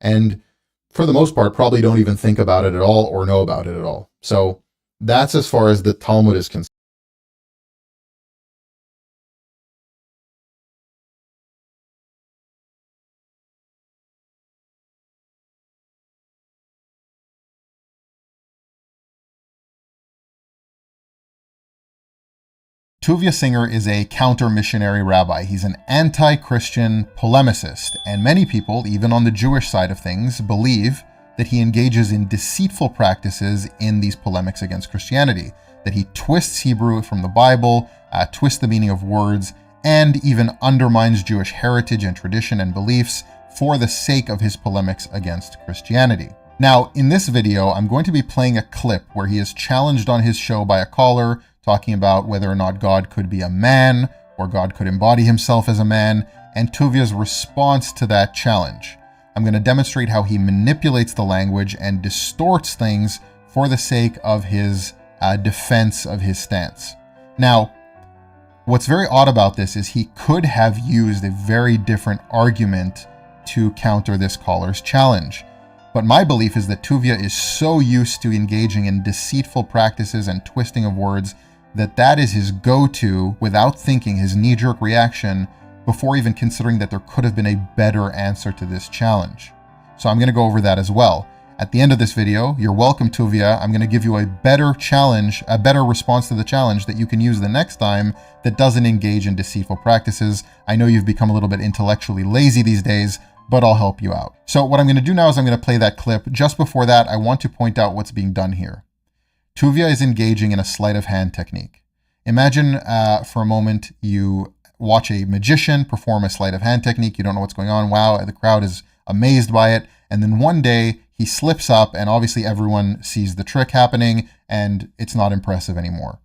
and for the most part, probably don't even think about it at all or know about it at all. So that's as far as the Talmud is concerned. Tuvia Singer is a counter-missionary rabbi. He's an anti-Christian polemicist, and many people, even on the Jewish side of things, believe that he engages in deceitful practices in these polemics against Christianity, that he twists Hebrew from the Bible, twists the meaning of words, and even undermines Jewish heritage and tradition and beliefs for the sake of his polemics against Christianity. Now, in this video, I'm going to be playing a clip where he is challenged on his show by a caller talking about whether or not God could be a man or God could embody himself as a man, and Tuvia's response to that challenge. I'm going to demonstrate how he manipulates the language and distorts things for the sake of his defense of his stance. Now, what's very odd about this is he could have used a very different argument to counter this caller's challenge. But my belief is that Tuvia is so used to engaging in deceitful practices and twisting of words that is his go-to without thinking, his knee-jerk reaction, before even considering that there could have been a better answer to this challenge. So I'm going to go over that as well. At the end of this video, you're welcome, Tuvia. I'm going to give you a better challenge, a better response to the challenge that you can use the next time that doesn't engage in deceitful practices. I know you've become a little bit intellectually lazy these days, but I'll help you out. So what I'm going to do now is I'm going to play that clip. Just before that, I want to point out what's being done here. Tuvia is engaging in a sleight of hand technique. Imagine for a moment you watch a magician perform a sleight of hand technique. You don't know what's going on. Wow, the crowd is amazed by it. And then one day he slips up and obviously everyone sees the trick happening and it's not impressive anymore.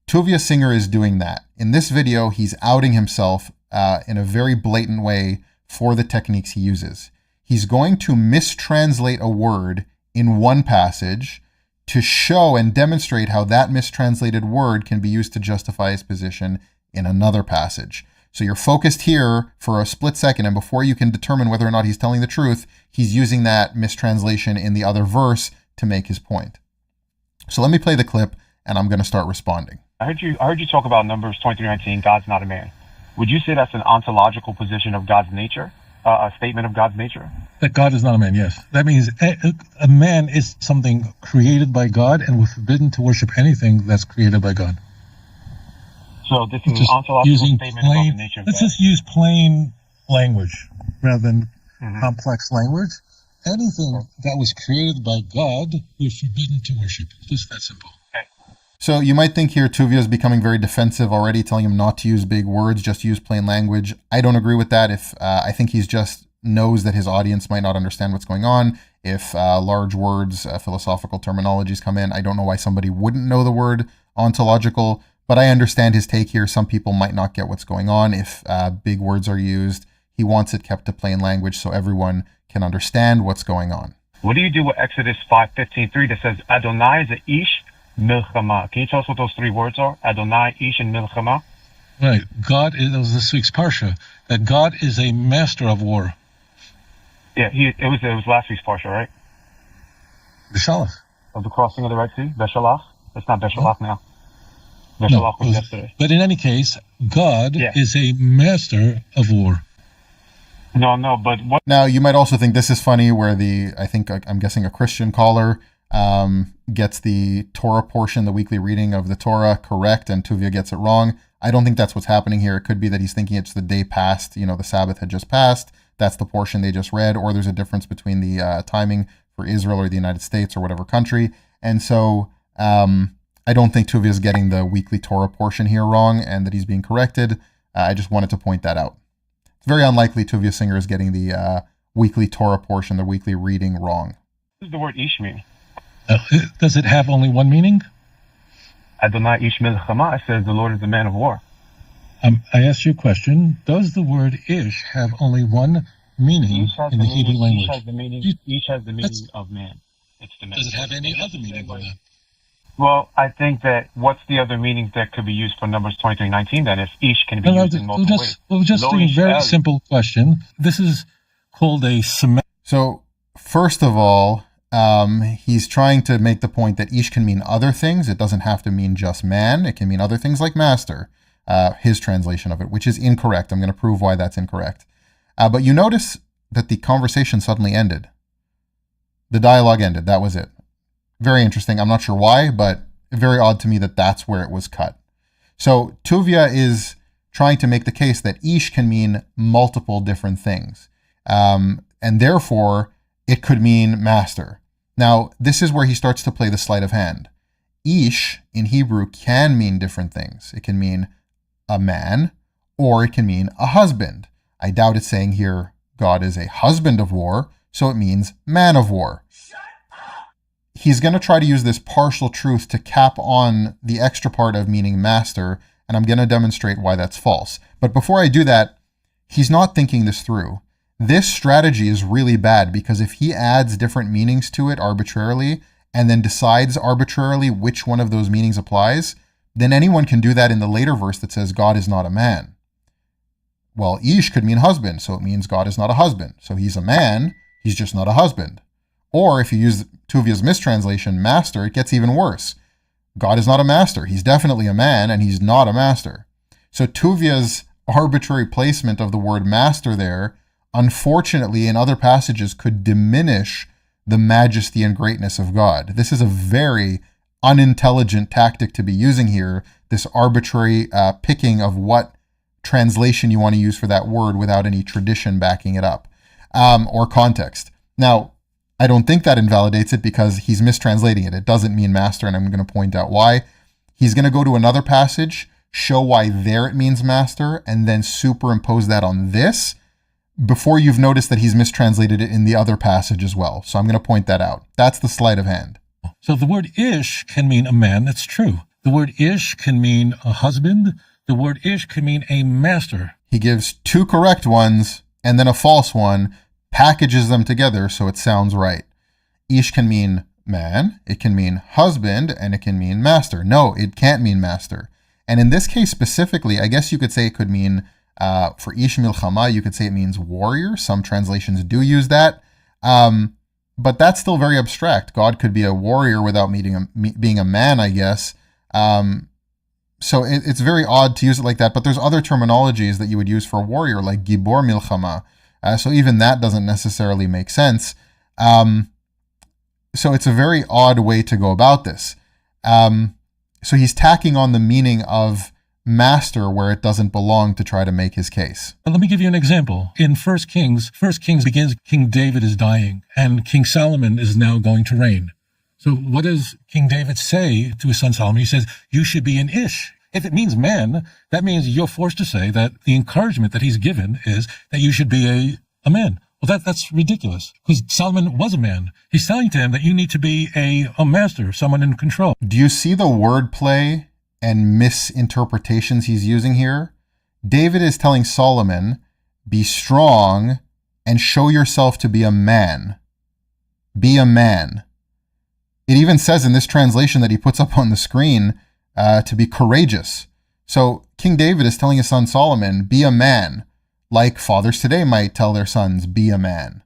Tuvia Singer is doing that. In this video, he's outing himself in a very blatant way for the techniques he uses. He's going to mistranslate a word in one passage to show and demonstrate how that mistranslated word can be used to justify his position in another passage. So you're focused here for a split second, and before you can determine whether or not he's telling the truth, he's using that mistranslation in the other verse to make his point. So let me play the clip, and I'm going to start responding. I heard you talk about Numbers 23:19, God's not a man. Would you say that's an ontological position of God's nature? A statement of God's nature? That God is not a man, yes. That means a man is something created by God, and we're forbidden to worship anything that's created by God. So this is an ontological statement about the nature of God. Let's just use plain language rather than complex language. Anything that was created by God, we're forbidden to worship. Just that simple. Okay. So you might think here Tuvia is becoming very defensive already, telling him not to use big words, just use plain language. I don't agree with that. I think he's just knows that his audience might not understand what's going on. If large words, philosophical terminologies come in, I don't know why somebody wouldn't know the word ontological, but I understand his take here. Some people might not get what's going on if big words are used. He wants it kept to plain language so everyone can understand what's going on. What do you do with Exodus 5:15:3 that says Adonai is a ish milchama? Can you tell us what those three words are? Adonai, ish, and milchama? Right. God is, that was this week's parsha, that God is a master of war. Yeah, it was last week's parsha, right? Beshalach. Of the crossing of the Red Sea? Beshalach? It's not Beshalach now. Beshalach was yesterday. But in any case, God is a master of war. No, but what? Now, you might also think this is funny where I'm guessing a Christian caller gets the Torah portion, the weekly reading of the Torah correct, and Tuvia gets it wrong. I don't think that's what's happening here. It could be that he's thinking it's the day past, the Sabbath had just passed. That's the portion they just read, or there's a difference between the timing for Israel or the United States or whatever country. And so I don't think Tuvia is getting the weekly Torah portion here wrong and that he's being corrected. I just wanted to point that out. It's very unlikely Tuvia Singer is getting the weekly Torah portion, the weekly reading wrong. What does the word ish mean? Does it have only one meaning? Adonai ish milchama, it says the Lord is a man of war. I asked you a question. Does the word ish have only one meaning in the Hebrew language? Ish has the meaning of man. It's the man. Does it have any other meaning than that? Well, I think that what's the other meaning that could be used for Numbers 23:19 then if ish can be used in multiple ways? We'll just do a very simple question. This is called a semantic. So, first of all, he's trying to make the point that ish can mean other things. It doesn't have to mean just man. It can mean other things like master, his translation of it, which is incorrect. I'm going to prove why that's incorrect. But you notice that the conversation suddenly ended. The dialogue ended. That was it. Very interesting. I'm not sure why, but very odd to me that that's where it was cut. So Tuvia is trying to make the case that ish can mean multiple different things. And therefore, it could mean master. Now, this is where he starts to play the sleight of hand. Ish in Hebrew can mean different things. It can mean a man, or it can mean a husband. I doubt it's saying here God is a husband of war, so it means man of war. He's going to try to use this partial truth to cap on the extra part of meaning master, and I'm going to demonstrate why that's false. But before I do that, he's not thinking this through. This strategy is really bad because if he adds different meanings to it arbitrarily and then decides arbitrarily which one of those meanings applies, then anyone can do that in the later verse that says God is not a man. Well, ish could mean husband, so it means God is not a husband. So he's a man, he's just not a husband. Or if you use Tuvia's mistranslation, master, it gets even worse. God is not a master. He's definitely a man, and he's not a master. So Tuvia's arbitrary placement of the word master there, unfortunately, in other passages, could diminish the majesty and greatness of God. This is a very unintelligent tactic to be using here, this arbitrary picking of what translation you want to use for that word without any tradition backing it up, or context. Now, I don't think that invalidates it because he's mistranslating it. It doesn't mean master, and I'm going to point out why. He's going to go to another passage, show why there it means master, and then superimpose that on this before you've noticed that he's mistranslated it in the other passage as well. So I'm going to point that out. That's the sleight of hand. So the word ish can mean a man. That's true. The word ish can mean a husband. The word ish can mean a master. He gives two correct ones and then a false one, packages them together so it sounds right. Ish can mean man, it can mean husband, and it can mean master. No, it can't mean master. And in this case specifically, I guess you could say it could mean, for ish milchama, you could say it means warrior. Some translations do use that. But that's still very abstract. God could be a warrior without being a man, I guess. So it's very odd to use it like that. But there's other terminologies that you would use for a warrior, like gibor milchama. So even that doesn't necessarily make sense. So it's a very odd way to go about this. So he's tacking on the meaning of master where it doesn't belong to try to make his case. Let me give you an example. In 1 Kings begins, King David is dying, and King Solomon is now going to reign. So what does King David say to his son Solomon? He says, you should be an ish. If it means man, that means you're forced to say that the encouragement that he's given is that you should be a man. Well, that's ridiculous, because Solomon was a man. He's telling to him that you need to be a master, someone in control. Do you see the wordplay and misinterpretations he's using here? David is telling Solomon, be strong and show yourself to be a man. Be a man. It even says in this translation that he puts up on the screen to be courageous. So King David is telling his son Solomon, be a man, like fathers today might tell their sons, be a man.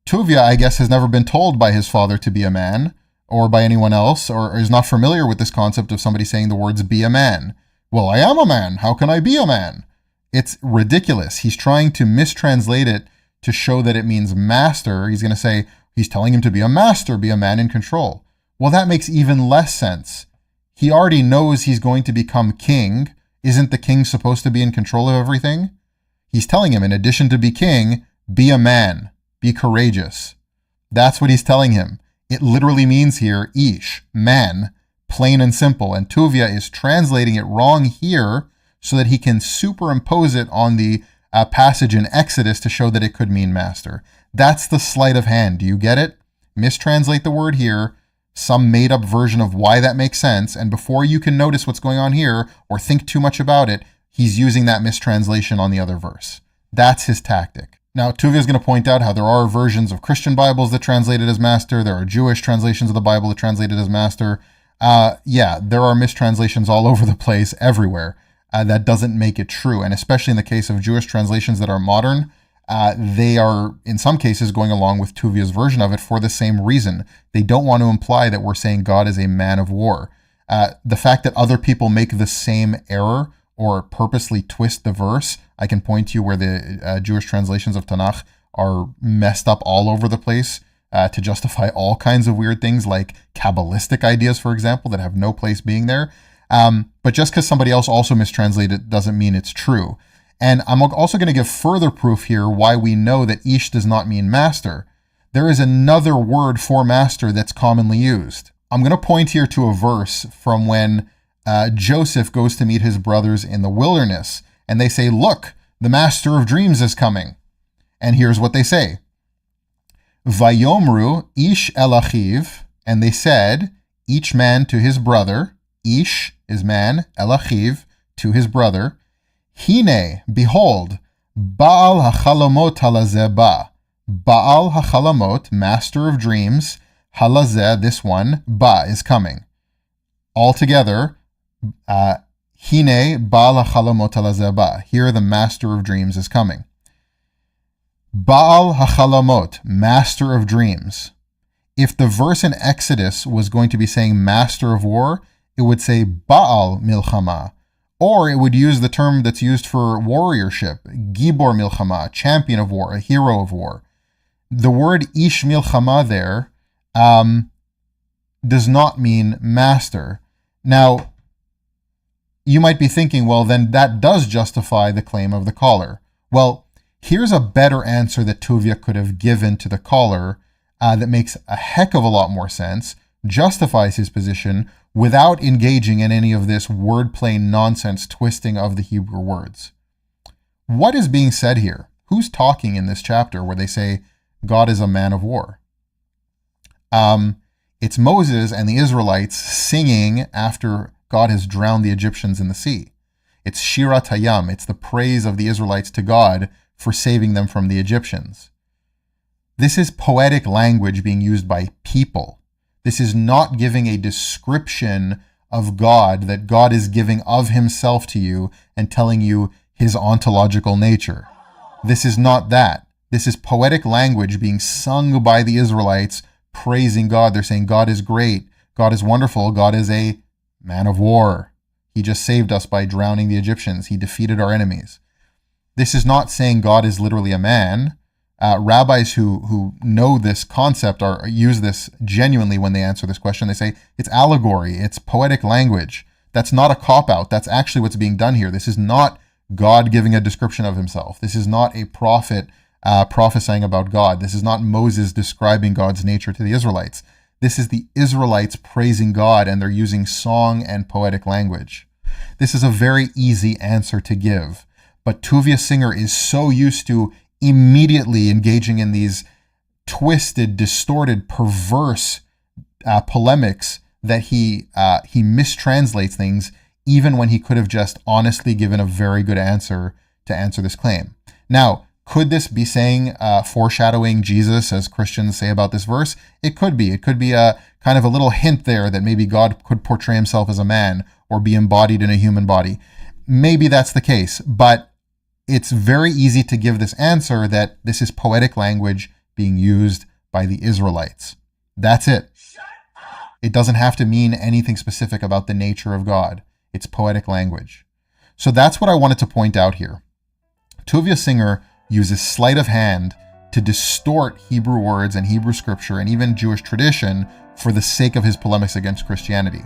Tuvia, I guess, has never been told by his father to be a man, or by anyone else, or is not familiar with this concept of somebody saying the words be a man. Well, I am a man. How can I be a man? It's ridiculous. He's trying to mistranslate it to show that it means master. He's going to say, he's telling him to be a master, be a man in control. Well, that makes even less sense. He already knows he's going to become king. Isn't the king supposed to be in control of everything? He's telling him, in addition to be king, be a man, be courageous. That's what he's telling him. It literally means here, ish, man, plain and simple. And Tuvia is translating it wrong here so that he can superimpose it on the passage in Exodus to show that it could mean master. That's the sleight of hand. Do you get it? Mistranslate the word here, some made-up version of why that makes sense, and before you can notice what's going on here or think too much about it, he's using that mistranslation on the other verse. That's his tactic. Now, Tuvia is going to point out how there are versions of Christian Bibles that translate it as master. There are Jewish translations of the Bible that translate it as master. Yeah, there are mistranslations all over the place, everywhere. That doesn't make it true. And especially in the case of Jewish translations that are modern, they are, in some cases, going along with Tuvia's version of it for the same reason. They don't want to imply that we're saying God is a man of war. The fact that other people make the same error or purposely twist the verse, I can point to you where the Jewish translations of Tanakh are messed up all over the place to justify all kinds of weird things like Kabbalistic ideas, for example, that have no place being there. But just because somebody else also mistranslated it doesn't mean it's true. And I'm also going to give further proof here why we know that ish does not mean master. There is another word for master that's commonly used. I'm going to point here to a verse from when Joseph goes to meet his brothers in the wilderness, and they say, "Look, the master of dreams is coming." And here's what they say. Vayomru ish el achiv, and they said, each man to his brother, ish is man, el achiv, to his brother, Hine, behold, Baal hachalamot halazeh ba. Baal hachalamot, master of dreams, halazeh, this one, ba, is coming. Altogether, Hine, Baal hachalamot halazeh ba. Here the master of dreams is coming. Baal hachalamot, master of dreams. If the verse in Exodus was going to be saying master of war, it would say Baal milchama. Or it would use the term that's used for warriorship, Gibor Milchama, champion of war, a hero of war. The word Ish Milchama there does not mean master. Now, you might be thinking, well, then that does justify the claim of the caller. Well, here's a better answer that Tuvia could have given to the caller that makes a heck of a lot more sense, justifies his position, without engaging in any of this wordplay nonsense twisting of the Hebrew words. What is being said here? Who's talking in this chapter where they say God is a man of war? It's Moses and the Israelites singing after God has drowned the Egyptians in the sea. It's Shirat Hayam. It's the praise of the Israelites to God for saving them from the Egyptians. This is poetic language being used by people. This is not giving a description of God that God is giving of himself to you and telling you his ontological nature. This is not that. This is poetic language being sung by the Israelites, praising God. They're saying God is great, God is wonderful, God is a man of war. He just saved us by drowning the Egyptians. He defeated our enemies. This is not saying God is literally a man. Rabbis who know this concept use this genuinely when they answer this question. They say it's allegory, it's poetic language. That's not a cop-out. That's actually what's being done here. This is not God giving a description of himself. This is not a prophet prophesying about God. This is not Moses describing God's nature to the Israelites. This is the Israelites praising God, and they're using song and poetic language. This is a very easy answer to give, but Tuvia Singer is so used to immediately engaging in these twisted, distorted, perverse polemics that he mistranslates things, even when he could have just honestly given a very good answer to answer this claim. Now, could this be saying, foreshadowing Jesus, as Christians say about this verse? It could be. It could be a kind of a little hint there that maybe God could portray himself as a man or be embodied in a human body. Maybe that's the case, but it's very easy to give this answer that this is poetic language being used by the Israelites. That's it. It doesn't have to mean anything specific about the nature of God. It's poetic language. So that's what I wanted to point out here. Tuvia Singer uses sleight of hand to distort Hebrew words and Hebrew scripture and even Jewish tradition for the sake of his polemics against Christianity.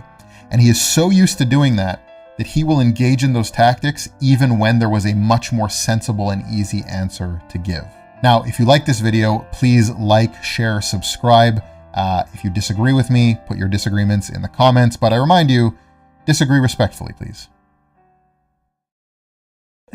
And he is so used to doing that he will engage in those tactics even when there was a much more sensible and easy answer to give. Now, if you like this video, please like, share, subscribe. If you disagree with me, put your disagreements in the comments, but I remind you, disagree respectfully, please.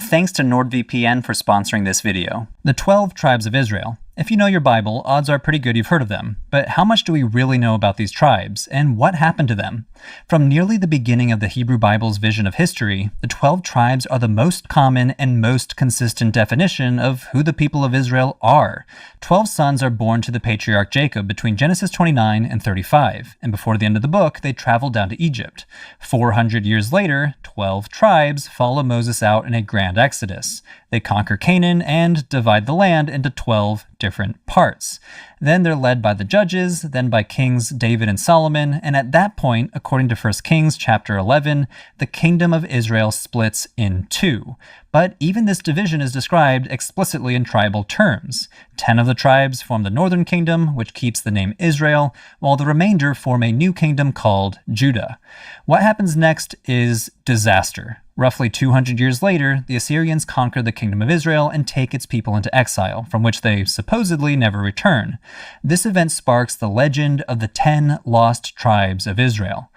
Thanks to NordVPN for sponsoring this video. The 12 tribes of Israel, If you know your Bible, odds are pretty good you've heard of them. But how much do we really know about these tribes, and what happened to them? From nearly the beginning of the Hebrew Bible's vision of history, the 12 tribes are the most common and most consistent definition of who the people of Israel are. 12 sons are born to the patriarch Jacob between Genesis 29 and 35, and before the end of the book, they travel down to Egypt. 400 years later, 12 tribes follow Moses out in a grand exodus. They conquer Canaan and divide the land into 12 different parts. Then they're led by the judges, then by kings David and Solomon, and at that point, according to 1 Kings chapter 11, the kingdom of Israel splits in two. But even this division is described explicitly in tribal terms. 10 of the tribes form the northern kingdom, which keeps the name Israel, while the remainder form a new kingdom called Judah. What happens next is disaster. Roughly 200 years later, the Assyrians conquer the kingdom of Israel and take its people into exile, from which they supposedly never return. This event sparks the legend of the 10 lost tribes of Israel.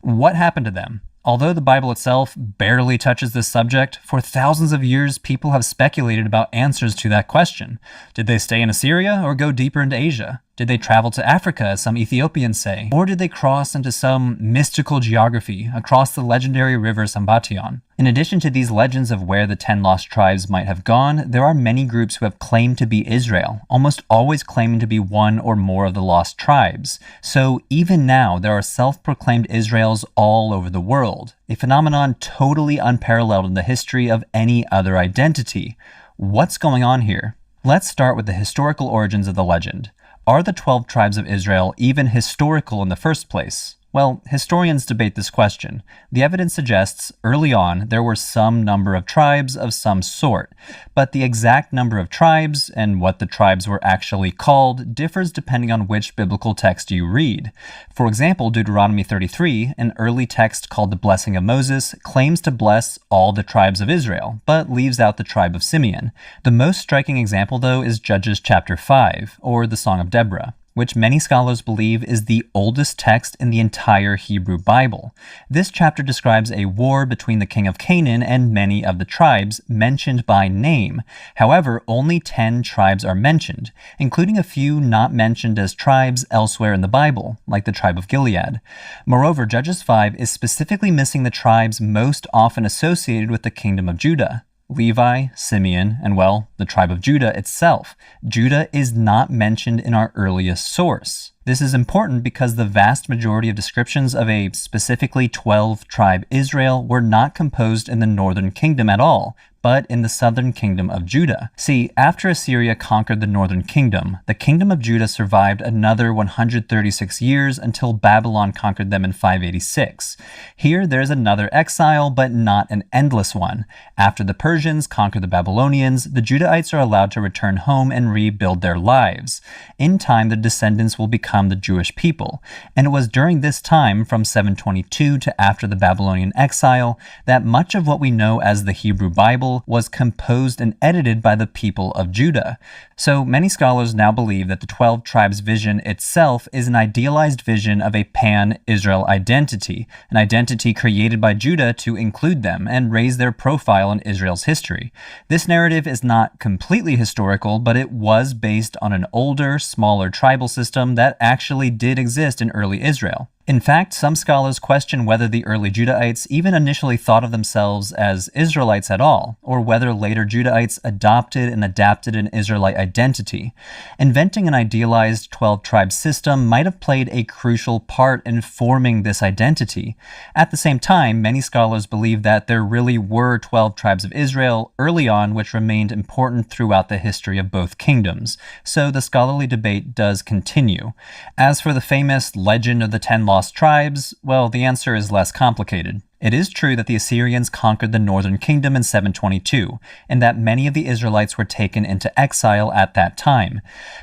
What happened to them? Although the Bible itself barely touches this subject, for thousands of years people have speculated about answers to that question. Did they stay in Assyria or go deeper into Asia? Did they travel to Africa, as some Ethiopians say? Or did they cross into some mystical geography across the legendary river Sambation? In addition to these legends of where the 10 lost tribes might have gone, there are many groups who have claimed to be Israel, almost always claiming to be one or more of the lost tribes. So even now, there are self-proclaimed Israels all over the world, a phenomenon totally unparalleled in the history of any other identity. What's going on here? Let's start with the historical origins of the legend. Are the 12 tribes of Israel even historical in the first place? Well, historians debate this question. The evidence suggests early on there were some number of tribes of some sort, but the exact number of tribes and what the tribes were actually called differs depending on which biblical text you read. For example, Deuteronomy 33, an early text called the Blessing of Moses, claims to bless all the tribes of Israel, but leaves out the tribe of Simeon. The most striking example, though, is Judges chapter 5, or the Song of Deborah, which many scholars believe is the oldest text in the entire Hebrew Bible. This chapter describes a war between the king of Canaan and many of the tribes mentioned by name. However, only 10 tribes are mentioned, including a few not mentioned as tribes elsewhere in the Bible, like the tribe of Gilead. Moreover, Judges 5 is specifically missing the tribes most often associated with the kingdom of Judah: Levi, Simeon, and, well, the tribe of Judah itself. Judah is not mentioned in our earliest source. This is important because the vast majority of descriptions of a specifically 12-tribe Israel were not composed in the northern kingdom at all, but in the southern kingdom of Judah. See, after Assyria conquered the northern kingdom, the kingdom of Judah survived another 136 years until Babylon conquered them in 586. Here, there's another exile, but not an endless one. After the Persians conquer the Babylonians, the Judahites are allowed to return home and rebuild their lives. In time, their descendants will become the Jewish people. And it was during this time, from 722 to after the Babylonian exile, that much of what we know as the Hebrew Bible was composed and edited by the people of Judah. So many scholars now believe that the 12 tribes vision itself is an idealized vision of a pan-Israel identity, an identity created by Judah to include them and raise their profile in Israel's history. This narrative is not completely historical, but it was based on an older, smaller tribal system that actually did exist in early Israel. In fact, some scholars question whether the early Judahites even initially thought of themselves as Israelites at all, or whether later Judahites adopted and adapted an Israelite identity. Inventing an idealized 12-tribe system might have played a crucial part in forming this identity. At the same time, many scholars believe that there really were 12 tribes of Israel early on, which remained important throughout the history of both kingdoms. So the scholarly debate does continue. As for the famous legend of the 10 lost tribes, well, the answer is less complicated. It is true that the Assyrians conquered the northern kingdom in 722, and that many of the Israelites were taken into exile at that time.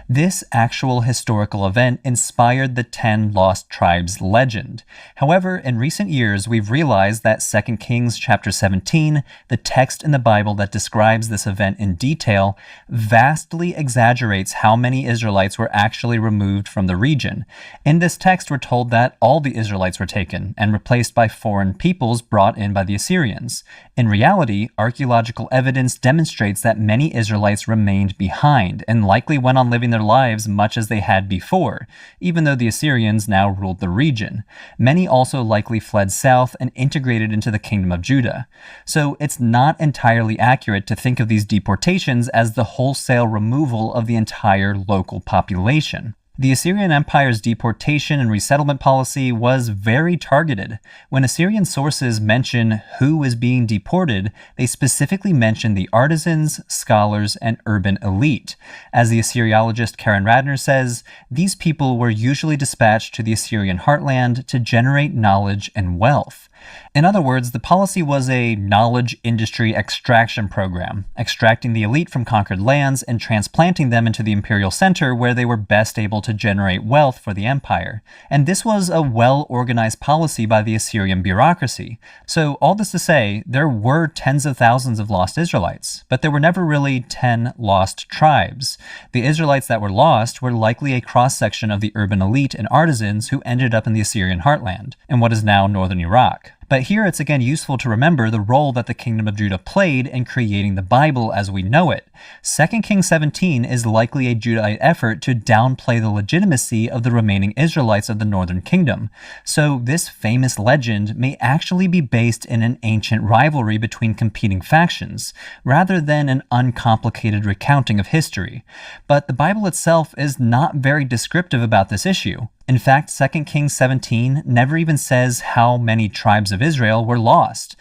This actual historical event inspired the 10 lost tribes legend. However, in recent years, we've realized that 2 Kings chapter 17, the text in the Bible that describes this event in detail, vastly exaggerates how many Israelites were actually removed from the region. In this text, we're told that all the Israelites were taken and replaced by foreign people peoples brought in by the Assyrians. In reality, archaeological evidence demonstrates that many Israelites remained behind and likely went on living their lives much as they had before, even though the Assyrians now ruled the region. Many also likely fled south and integrated into the kingdom of Judah. So it's not entirely accurate to think of these deportations as the wholesale removal of the entire local population. The Assyrian Empire's deportation and resettlement policy was very targeted. When Assyrian sources mention who is being deported, they specifically mention the artisans, scholars, and urban elite. As the Assyriologist Karen Radner says, these people were usually dispatched to the Assyrian heartland to generate knowledge and wealth. In other words, the policy was a knowledge industry extraction program, extracting the elite from conquered lands and transplanting them into the imperial center where they were best able to generate wealth for the empire. And this was a well-organized policy by the Assyrian bureaucracy. So all this to say, there were tens of thousands of lost Israelites, but there were never really 10 lost tribes. The Israelites that were lost were likely a cross-section of the urban elite and artisans who ended up in the Assyrian heartland, in what is now northern Iraq. But here it's again useful to remember the role that the Kingdom of Judah played in creating the Bible as we know it. 2 Kings 17 is likely a Judahite effort to downplay the legitimacy of the remaining Israelites of the northern kingdom. So this famous legend may actually be based in an ancient rivalry between competing factions, rather than an uncomplicated recounting of history. But the Bible itself is not very descriptive about this issue. In fact, 2 Kings 17 never even says how many tribes of Israel were lost.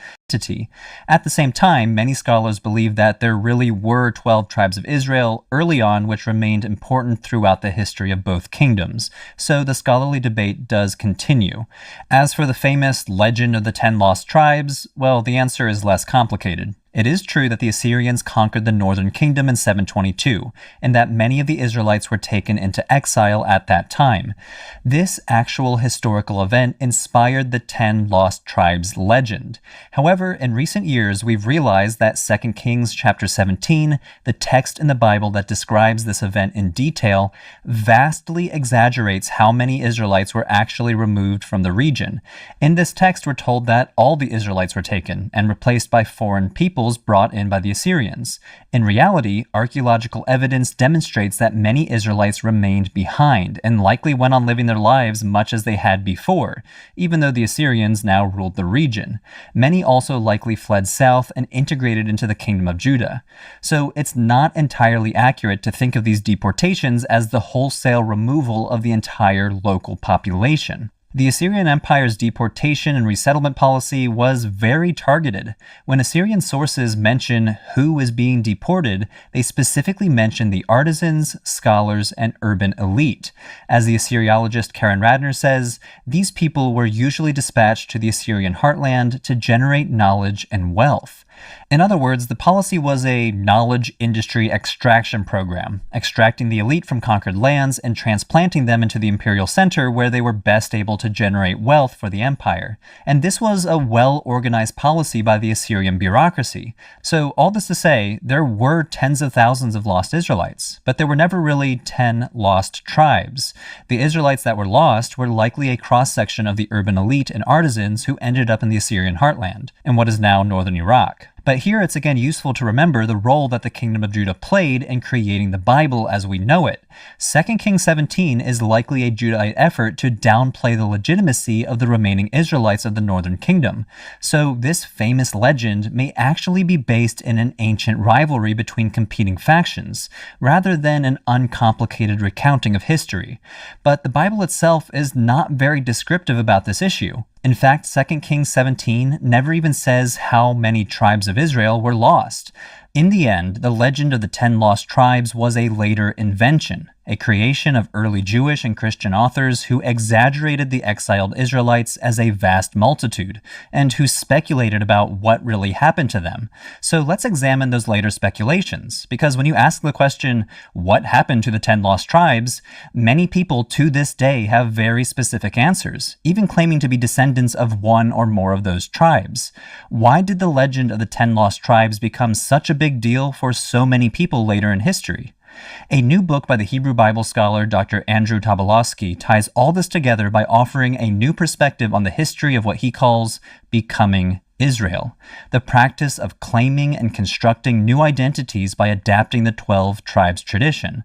At the same time, many scholars believe that there really were 12 tribes of Israel early on, which remained important throughout the history of both kingdoms. So the scholarly debate does continue. As for the famous legend of the 10 lost tribes, well, the answer is less complicated. It is true that the Assyrians conquered the northern kingdom in 722, and that many of the Israelites were taken into exile at that time. This actual historical event inspired the 10 lost tribes legend. However, in recent years, we've realized that 2 Kings chapter 17, the text in the Bible that describes this event in detail, vastly exaggerates how many Israelites were actually removed from the region. In this text, we're told that all the Israelites were taken and replaced by foreign peoples brought in by the Assyrians. In reality, archaeological evidence demonstrates that many Israelites remained behind and likely went on living their lives much as they had before, even though the Assyrians now ruled the region. Many also likely fled south and integrated into the kingdom of Judah. So it's not entirely accurate to think of these deportations as the wholesale removal of the entire local population. The Assyrian Empire's deportation and resettlement policy was very targeted. When Assyrian sources mention who is being deported, they specifically mention the artisans, scholars, and urban elite. As the Assyriologist Karen Radner says, these people were usually dispatched to the Assyrian heartland to generate knowledge and wealth. In other words, the policy was a knowledge industry extraction program, extracting the elite from conquered lands and transplanting them into the imperial center where they were best able to generate wealth for the empire. And this was a well-organized policy by the Assyrian bureaucracy. So all this to say, there were tens of thousands of lost Israelites, but there were never really 10 lost tribes. The Israelites that were lost were likely a cross-section of the urban elite and artisans who ended up in the Assyrian heartland, in what is now northern Iraq. But here it's again useful to remember the role that the Kingdom of Judah played in creating the Bible as we know it. 2 Kings 17 is likely a Judahite effort to downplay the legitimacy of the remaining Israelites of the northern kingdom. So this famous legend may actually be based in an ancient rivalry between competing factions, rather than an uncomplicated recounting of history. But the Bible itself is not very descriptive about this issue. In fact, 2 Kings 17 never even says how many tribes of Israel were lost. In the end, the legend of the 10 lost tribes was a later invention, a creation of early Jewish and Christian authors who exaggerated the exiled Israelites as a vast multitude, and who speculated about what really happened to them. So let's examine those later speculations, because when you ask the question, what happened to the 10 lost tribes, many people to this day have very specific answers, even claiming to be descendants of one or more of those tribes. Why did the legend of the 10 lost tribes become such a big deal for so many people later in history? A new book by the Hebrew Bible scholar Dr. Andrew Tobolowsky ties all this together by offering a new perspective on the history of what he calls becoming Israel, the practice of claiming and constructing new identities by adapting the 12 tribes tradition.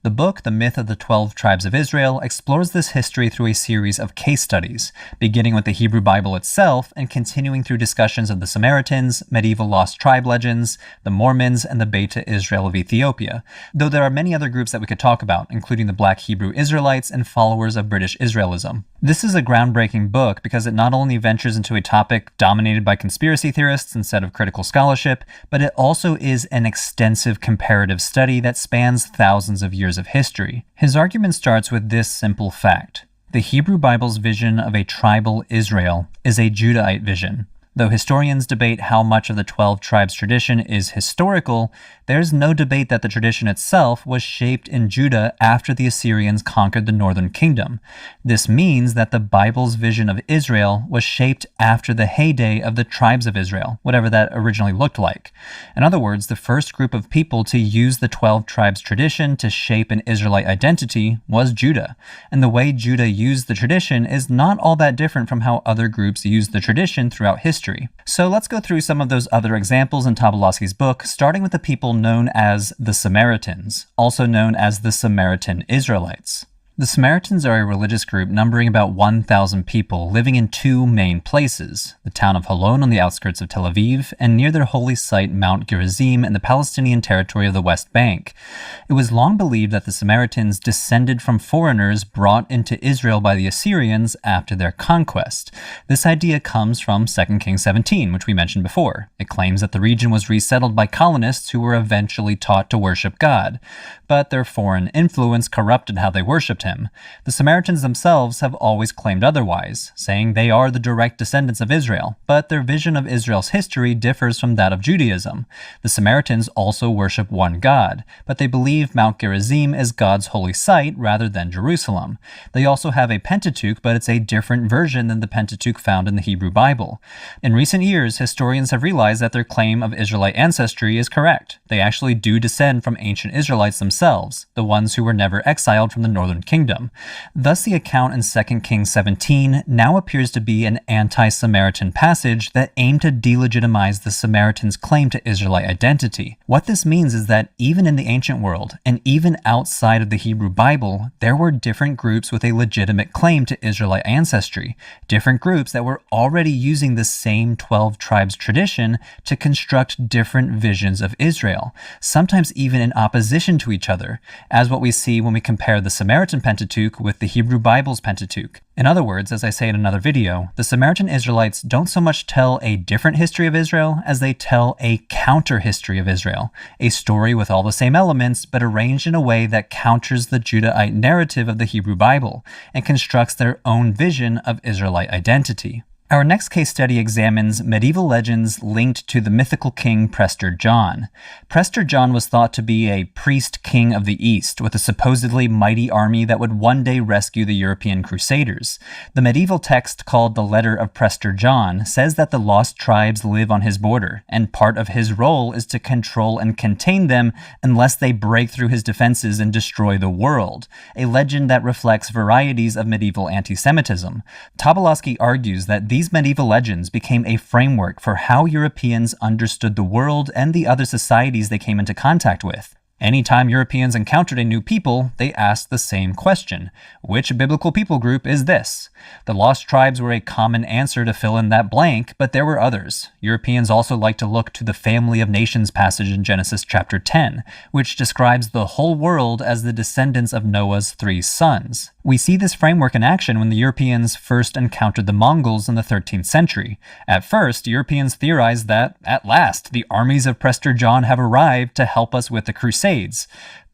The book, The Myth of the 12 Tribes of Israel, explores this history through a series of case studies, beginning with the Hebrew Bible itself and continuing through discussions of the Samaritans, medieval lost tribe legends, the Mormons, and the Beta Israel of Ethiopia, though there are many other groups that we could talk about, including the Black Hebrew Israelites and followers of British Israelism. This is a groundbreaking book because it not only ventures into a topic dominated by conspiracy theorists instead of critical scholarship, but it also is an extensive comparative study that spans thousands of years of history. His argument starts with this simple fact. The Hebrew Bible's vision of a tribal Israel is a Judahite vision. Though historians debate how much of the 12 tribes tradition is historical, there's no debate that the tradition itself was shaped in Judah after the Assyrians conquered the northern kingdom. This means that the Bible's vision of Israel was shaped after the heyday of the tribes of Israel, whatever that originally looked like. In other words, the first group of people to use the 12 tribes tradition to shape an Israelite identity was Judah. And the way Judah used the tradition is not all that different from how other groups used the tradition throughout history. So let's go through some of those other examples in Tobolowsky's book, starting with the people known as the Samaritans, also known as the Samaritan Israelites. The Samaritans are a religious group numbering about 1,000 people living in two main places, the town of Holon on the outskirts of Tel Aviv and near their holy site Mount Gerizim in the Palestinian territory of the West Bank. It was long believed that the Samaritans descended from foreigners brought into Israel by the Assyrians after their conquest. This idea comes from 2 Kings 17, which we mentioned before. It claims that the region was resettled by colonists who were eventually taught to worship God, but their foreign influence corrupted how they worshipped him. The Samaritans themselves have always claimed otherwise, saying they are the direct descendants of Israel, but their vision of Israel's history differs from that of Judaism. The Samaritans also worship one God, but they believe Mount Gerizim is God's holy site rather than Jerusalem. They also have a Pentateuch, but it's a different version than the Pentateuch found in the Hebrew Bible. In recent years, historians have realized that their claim of Israelite ancestry is correct. They actually do descend from ancient Israelites themselves, the ones who were never exiled from the northern kingdom. Thus, the account in 2 Kings 17 now appears to be an anti-Samaritan passage that aimed to delegitimize the Samaritans' claim to Israelite identity. What this means is that even in the ancient world, and even outside of the Hebrew Bible, there were different groups with a legitimate claim to Israelite ancestry, different groups that were already using the same 12 tribes tradition to construct different visions of Israel, sometimes even in opposition to each other, as what we see when we compare the Samaritan Pentateuch with the Hebrew Bible's Pentateuch. In other words, as I say in another video, the Samaritan Israelites don't so much tell a different history of Israel as they tell a counter-history of Israel, a story with all the same elements but arranged in a way that counters the Judahite narrative of the Hebrew Bible and constructs their own vision of Israelite identity. Our next case study examines medieval legends linked to the mythical king Prester John. Prester John was thought to be a priest king of the East with a supposedly mighty army that would one day rescue the European Crusaders. The medieval text called the Letter of Prester John says that the lost tribes live on his border, and part of his role is to control and contain them unless they break through his defenses and destroy the world, a legend that reflects varieties of medieval anti-Semitism. Tobolowsky argues that these medieval legends became a framework for how Europeans understood the world and the other societies they came into contact with. Anytime Europeans encountered a new people, they asked the same question: which biblical people group is this? The lost tribes were a common answer to fill in that blank, but there were others. Europeans also like to look to the family of nations passage in Genesis chapter 10, which describes the whole world as the descendants of Noah's 3 sons. We see this framework in action when the Europeans first encountered the Mongols in the 13th century. At first, Europeans theorized that, at last, the armies of Prester John have arrived to help us with the Crusades.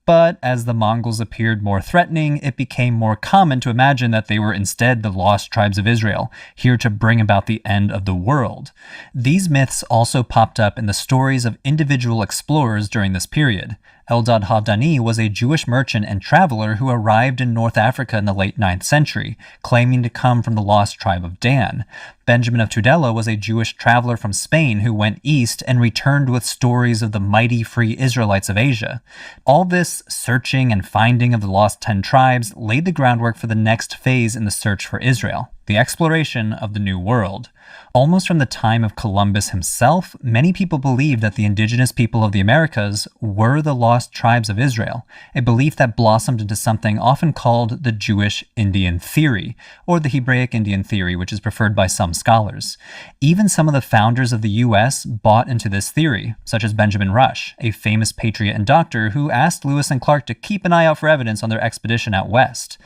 But as the Mongols appeared more threatening, it became more common to imagine that they were instead the lost tribes of Israel, here to bring about the end of the world. These myths also popped up in the stories of individual explorers during this period. Eldad Havdani was a Jewish merchant and traveler who arrived in North Africa in the late 9th century, claiming to come from the lost tribe of Dan. Benjamin of Tudela was a Jewish traveler from Spain who went east and returned with stories of the mighty free Israelites of Asia. All this searching and finding of the lost 10 tribes laid the groundwork for the next phase in the search for Israel, the exploration of the New World. Almost from the time of Columbus himself, many people believed that the indigenous people of the Americas were the lost tribes of Israel, a belief that blossomed into something often called the Jewish Indian theory, or the Hebraic Indian theory, which is preferred by some scholars. Even some of the founders of the U.S. bought into this theory, such as Benjamin Rush, a famous patriot and doctor who asked Lewis and Clark to keep an eye out for evidence on their expedition out west.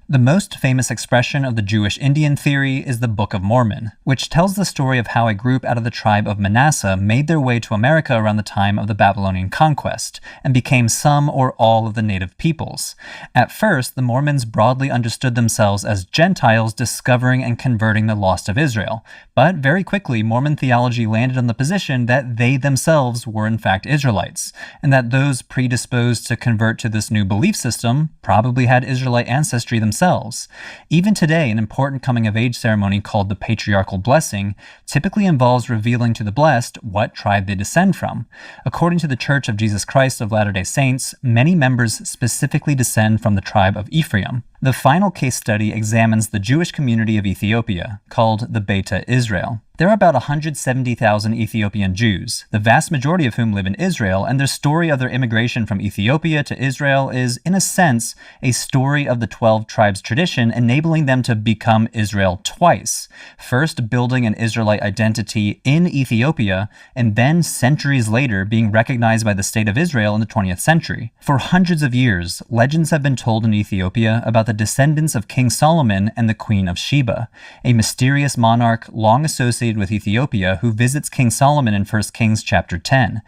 The most famous expression of the Jewish Indian theory is the Book of Mormon, which tells the story of how a group out of the tribe of Manasseh made their way to America around the time of the Babylonian conquest and became some or all of the native peoples. At first, the Mormons broadly understood themselves as Gentiles discovering and converting the lost of Israel, but very quickly Mormon theology landed on the position that they themselves were in fact Israelites, and that those predisposed to convert to this new belief system probably had Israelite ancestry themselves. Even today, an important coming-of-age ceremony called the patriarchal blessing typically involves revealing to the blessed what tribe they descend from. According to the Church of Jesus Christ of Latter-day Saints, many members specifically descend from the tribe of Ephraim. The final case study examines the Jewish community of Ethiopia, called the Beta Israel. There are about 170,000 Ethiopian Jews, the vast majority of whom live in Israel, and their story of their immigration from Ethiopia to Israel is, in a sense, a story of the 12 tribes tradition, enabling them to become Israel twice, first building an Israelite identity in Ethiopia, and then centuries later being recognized by the state of Israel in the 20th century. For hundreds of years, legends have been told in Ethiopia about the descendants of King Solomon and the Queen of Sheba, a mysterious monarch long associated with Ethiopia who visits King Solomon in 1 Kings chapter 10.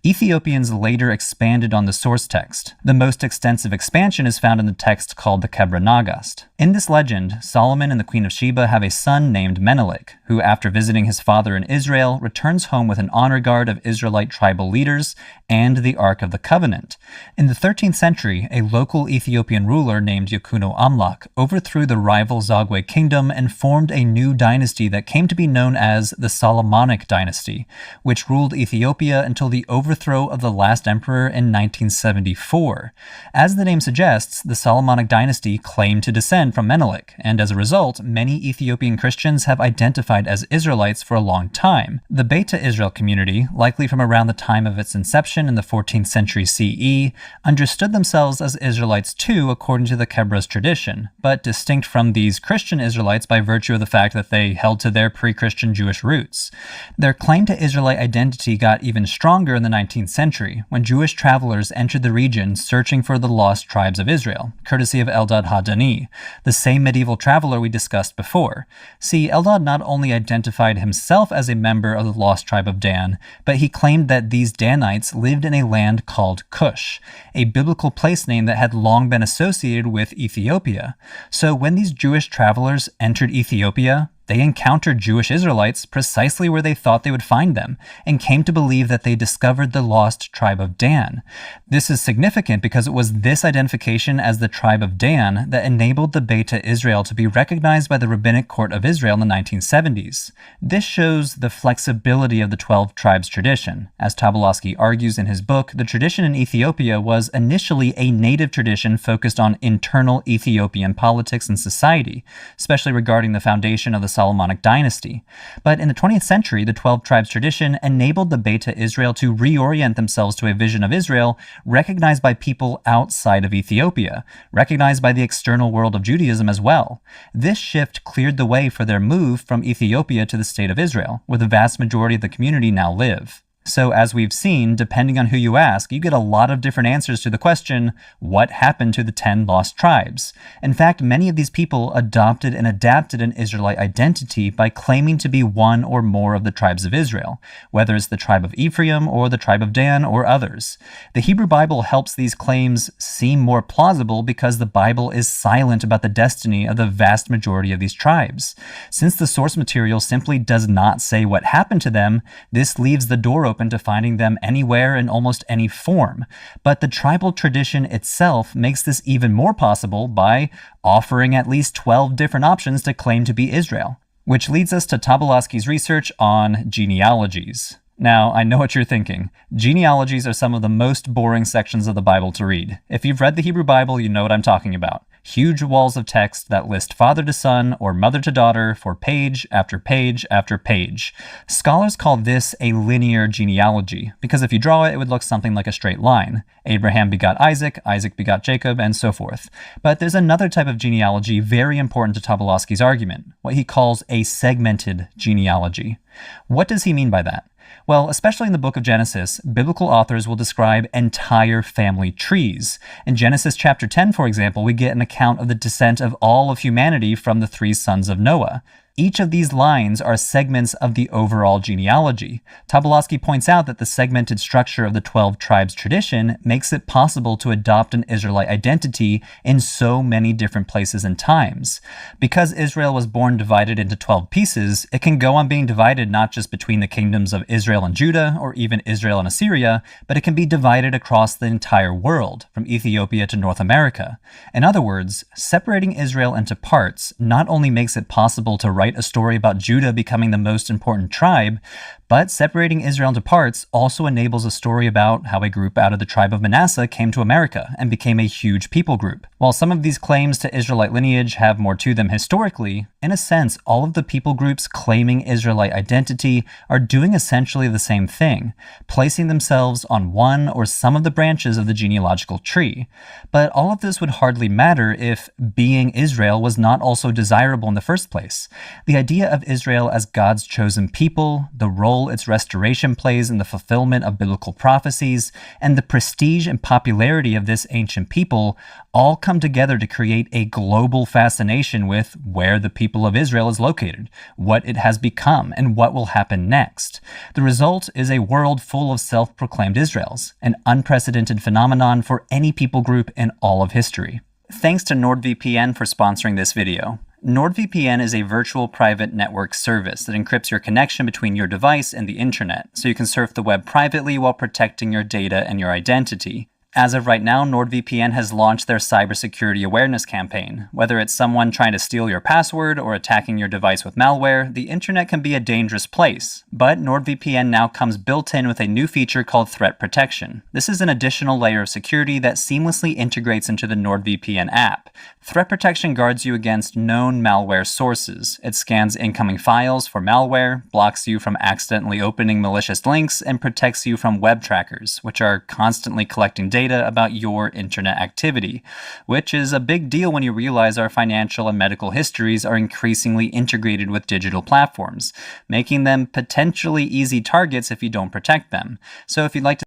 Ethiopians later expanded on the source text. The most extensive expansion is found in the text called the Kebra Nagast. In this legend, Solomon and the Queen of Sheba have a son named Menelik, who after visiting his father in Israel, returns home with an honor guard of Israelite tribal leaders and the Ark of the Covenant. In the 13th century, a local Ethiopian ruler named Yakuno Amlak overthrew the rival Zagwe kingdom and formed a new dynasty that came to be known as the Solomonic dynasty, which ruled Ethiopia until the overthrow of the last emperor in 1974. As the name suggests, the Solomonic dynasty claimed to descend from Menelik, and as a result, many Ethiopian Christians have identified as Israelites for a long time. The Beta Israel community, likely from around the time of its inception in the 14th century CE, understood themselves as Israelites too according to the Kebra's tradition, but distinct from these Christian Israelites by virtue of the fact that they held to their pre-Christian Jewish roots. Their claim to Israelite identity got even stronger in the 19th century, when Jewish travelers entered the region searching for the lost tribes of Israel, courtesy of Eldad Havdani, the same medieval traveler we discussed before. See, Eldad not only identified himself as a member of the lost tribe of Dan, but he claimed that these Danites lived in a land called Cush, a biblical place name that had long been associated with Ethiopia. So when these Jewish travelers entered Ethiopia, they encountered Jewish Israelites precisely where they thought they would find them, and came to believe that they discovered the lost tribe of Dan. This is significant because it was this identification as the tribe of Dan that enabled the Beta Israel to be recognized by the Rabbinic Court of Israel in the 1970s. This shows the flexibility of the 12 tribes tradition. As Tobolowsky argues in his book, the tradition in Ethiopia was initially a native tradition focused on internal Ethiopian politics and society, especially regarding the foundation of the Solomonic dynasty. But in the 20th century, the 12 tribes tradition enabled the Beta Israel to reorient themselves to a vision of Israel recognized by people outside of Ethiopia, recognized by the external world of Judaism as well. This shift cleared the way for their move from Ethiopia to the state of Israel, where the vast majority of the community now live. So as we've seen, depending on who you ask, you get a lot of different answers to the question, what happened to the 10 lost tribes? In fact, many of these people adopted and adapted an Israelite identity by claiming to be one or more of the tribes of Israel, whether it's the tribe of Ephraim or the tribe of Dan or others. The Hebrew Bible helps these claims seem more plausible because the Bible is silent about the destiny of the vast majority of these tribes. Since the source material simply does not say what happened to them, this leaves the door open open to finding them anywhere in almost any form. But the tribal tradition itself makes this even more possible by offering at least 12 different options to claim to be Israel. Which leads us to Tobolowsky's research on genealogies. Now, I know what you're thinking. Genealogies are some of the most boring sections of the Bible to read. If you've read the Hebrew Bible, you know what I'm talking about. Huge walls of text that list father to son or mother to daughter for page after page after page. Scholars call this a linear genealogy, because if you draw it, it would look something like a straight line. Abraham begot Isaac, Isaac begot Jacob, and so forth. But there's another type of genealogy very important to Tobolowsky's argument, what he calls a segmented genealogy. What does he mean by that? Well, especially in the book of Genesis, biblical authors will describe entire family trees. In Genesis chapter 10, for example, we get an account of the descent of all of humanity from the 3 sons of Noah. Each of these lines are segments of the overall genealogy. Tobolowsky points out that the segmented structure of the 12 tribes tradition makes it possible to adopt an Israelite identity in so many different places and times. Because Israel was born divided into 12 pieces, it can go on being divided not just between the kingdoms of Israel and Judah, or even Israel and Assyria, but it can be divided across the entire world, from Ethiopia to North America. In other words, separating Israel into parts not only makes it possible to write a story about Judah becoming the most important tribe, but separating Israel into parts also enables a story about how a group out of the tribe of Manasseh came to America and became a huge people group. While some of these claims to Israelite lineage have more to them historically, in a sense, all of the people groups claiming Israelite identity are doing essentially the same thing, placing themselves on one or some of the branches of the genealogical tree. But all of this would hardly matter if being Israel was not also desirable in the first place. The idea of Israel as God's chosen people, the role its restoration plays in the fulfillment of biblical prophecies, and the prestige and popularity of this ancient people all come together to create a global fascination with where the people of Israel is located, what it has become, and what will happen next. The result is a world full of self-proclaimed Israels, an unprecedented phenomenon for any people group in all of history. Thanks to NordVPN for sponsoring this video. NordVPN is a virtual private network service that encrypts your connection between your device and the internet, so you can surf the web privately while protecting your data and your identity. As of right now, NordVPN has launched their cybersecurity awareness campaign. Whether it's someone trying to steal your password or attacking your device with malware, the internet can be a dangerous place. But NordVPN now comes built in with a new feature called Threat Protection. This is an additional layer of security that seamlessly integrates into the NordVPN app. Threat Protection guards you against known malware sources. It scans incoming files for malware, blocks you from accidentally opening malicious links, and protects you from web trackers, which are constantly collecting data about your internet activity, which is a big deal when you realize our financial and medical histories are increasingly integrated with digital platforms, making them potentially easy targets if you don't protect them. So if you'd like to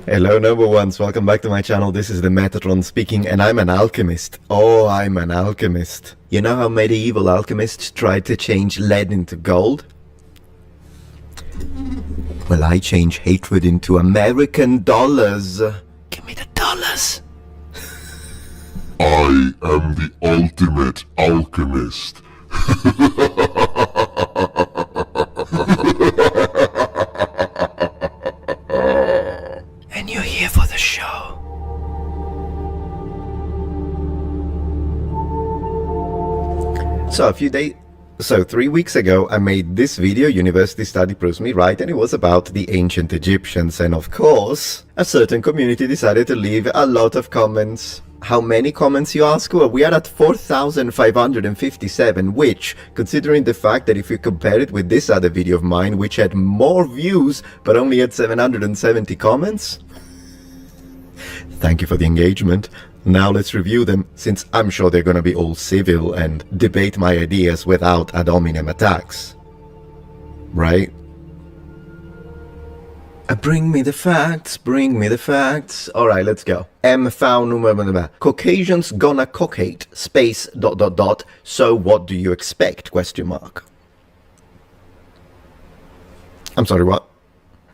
Hello number ones, welcome back to my channel. This is the Metatron speaking, and I'm an alchemist. Oh, I'm an alchemist. You know how medieval alchemists tried to change lead into gold? Well, I change hatred into American dollars. Give me the dollars. I am the ultimate alchemist. And you're here for the show. So 3 weeks ago I made this video, University Study Proves Me Right, and it was about the ancient Egyptians, and of course a certain community decided to leave a lot of comments How many comments, you ask? Well, we are at 4,557, which, considering the fact that if you compare it with this other video of mine, which had more views but only had 770 comments, thank you for the engagement. Now let's review them, since I'm sure they're gonna be all civil and debate my ideas without ad hominem attacks. Right? Bring me the facts, bring me the facts. Alright, let's go. Caucasians gonna cockate, space, ... So what do you expect, question mark. I'm sorry, what?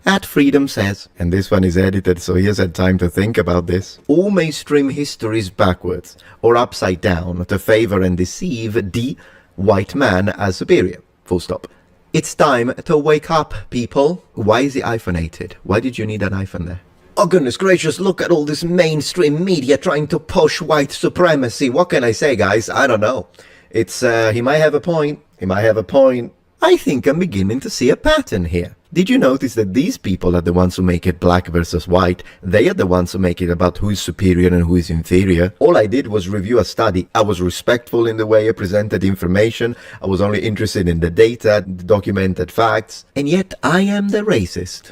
At Freedom says, and this one is edited so he has had time to think about this, all mainstream history is backwards, or upside down, to favor and deceive the white man as superior. Full stop. It's time to wake up, people. Why is it hyphenated? Why did you need an hyphen there? Oh goodness gracious, look at all this mainstream media trying to push white supremacy. What can I say, guys? I don't know. It's, he might have a point. He might have a point. I think I'm beginning to see a pattern here. Did you notice that these people are the ones who make it black versus white? They are the ones who make it about who is superior and who is inferior. All I did was review a study. I was respectful in the way I presented information. I was only interested in the data, the documented facts. And yet I am the racist.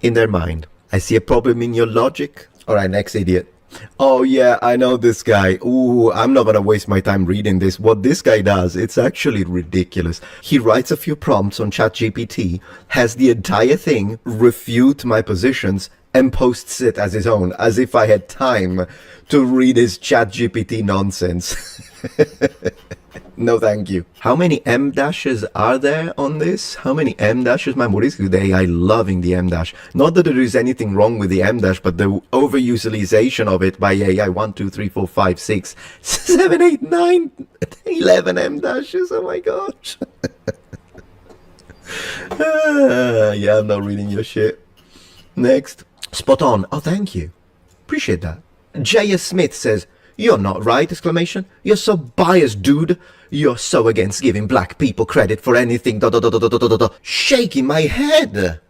In their mind. I see a problem in your logic. Alright, next idiot. Oh yeah, I know this guy. Ooh, I'm not gonna waste my time reading this. What this guy does, it's actually ridiculous. He writes a few prompts on ChatGPT, has the entire thing refute my positions, and posts it as his own, as if I had time to read his ChatGPT nonsense. No thank you. How many M dashes are there on this? How many M dashes? Man, what is the AI loving the M dash? Not that there is anything wrong with the M dash, but the overutilization of it by AI. 1, 2, 3, 4, 5, 6, 7, 8, 9, 11 M dashes. Oh my gosh. Yeah, I'm not reading your shit. Next. Spot on. Oh, thank you. Appreciate that. J.S. Smith says, "You're not right!" exclamation. "You're so biased, dude. You're so against giving black people credit for anything. ... Shaking my head.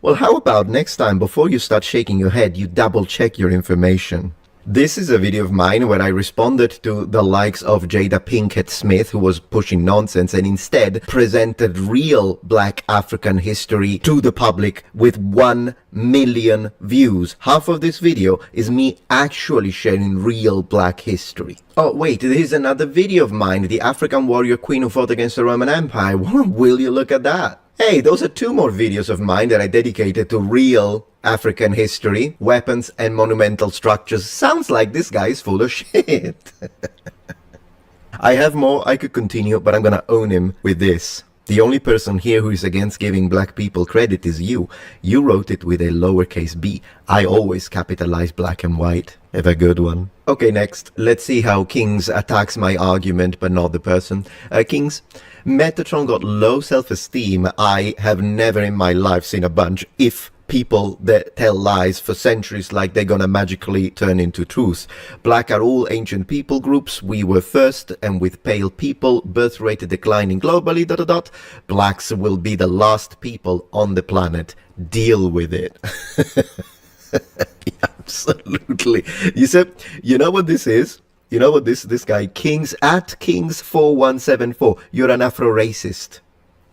Well, how about next time, before you start shaking your head, you double check your information. This is a video of mine where I responded to the likes of Jada Pinkett Smith, who was pushing nonsense, and instead presented real black African history to the public with 1 million views. Half of this video is me actually sharing real black history. Oh wait, there's another video of mine, the African warrior queen who fought against the Roman Empire. Will you look at that? Hey, those are 2 more videos of mine that I dedicated to real African history, weapons, and monumental structures. Sounds like this guy is full of shit. I have more, I could continue, but I'm gonna own him with this. The only person here who is against giving black people credit is you. You wrote it with a lowercase b. I always capitalize black and white. Have a good one. Okay, next. Let's see how Kings attacks my argument, but not the person. Kings, Metatron got low self-esteem. I have never in my life seen a bunch, if people that tell lies for centuries like they're gonna magically turn into truth. Black are all ancient people groups. We were first, and with pale people, birth rate declining globally, ... Blacks will be the last people on the planet. Deal with it. Absolutely. You said, you know what this is? You know what this guy, Kings at Kings4174, you're an Afro-racist.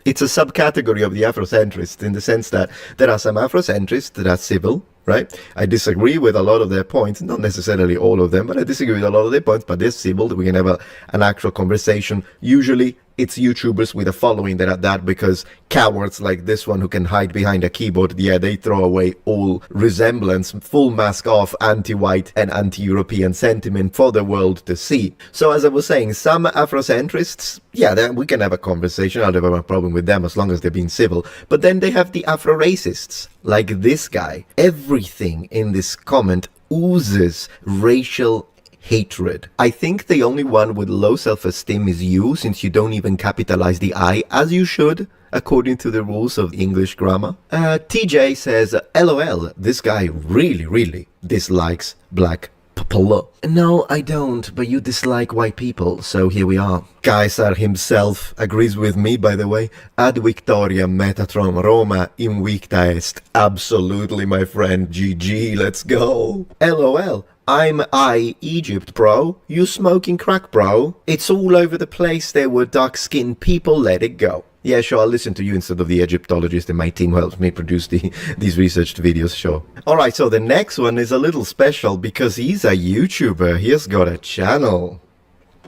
It's a subcategory of the Afrocentrist, in the sense that there are some Afrocentrists that are civil, right? I disagree with a lot of their points, not necessarily all of them, but I disagree with a lot of their points, but they're civil. We can have an actual conversation. Usually it's YouTubers with a following that are that, because cowards like this one who can hide behind a keyboard, yeah, they throw away all resemblance, full mask off anti-white and anti-European sentiment for the world to see. So as I was saying, some Afrocentrists, yeah, we can have a conversation. I don't have a problem with them as long as they're being civil. But then they have the Afro-racists, like this guy. Everything in this comment oozes racial hatred. I think the only one with low self-esteem is you, since you don't even capitalize the I, as you should, according to the rules of English grammar. TJ says, LOL, this guy really dislikes black people. No, I don't, but you dislike white people, so here we are. Caesar himself agrees with me, by the way. Ad victoria Metatron Roma invicta est. Absolutely, my friend. GG, let's go. LOL. I, Egypt, bro. You smoking crack, bro. It's all over the place. There were dark-skinned people. Let it go. Yeah, sure, I'll listen to you instead of the Egyptologist, and my team helps me produce these researched videos, sure. Alright, so the next one is a little special because he's a YouTuber. He has got a channel.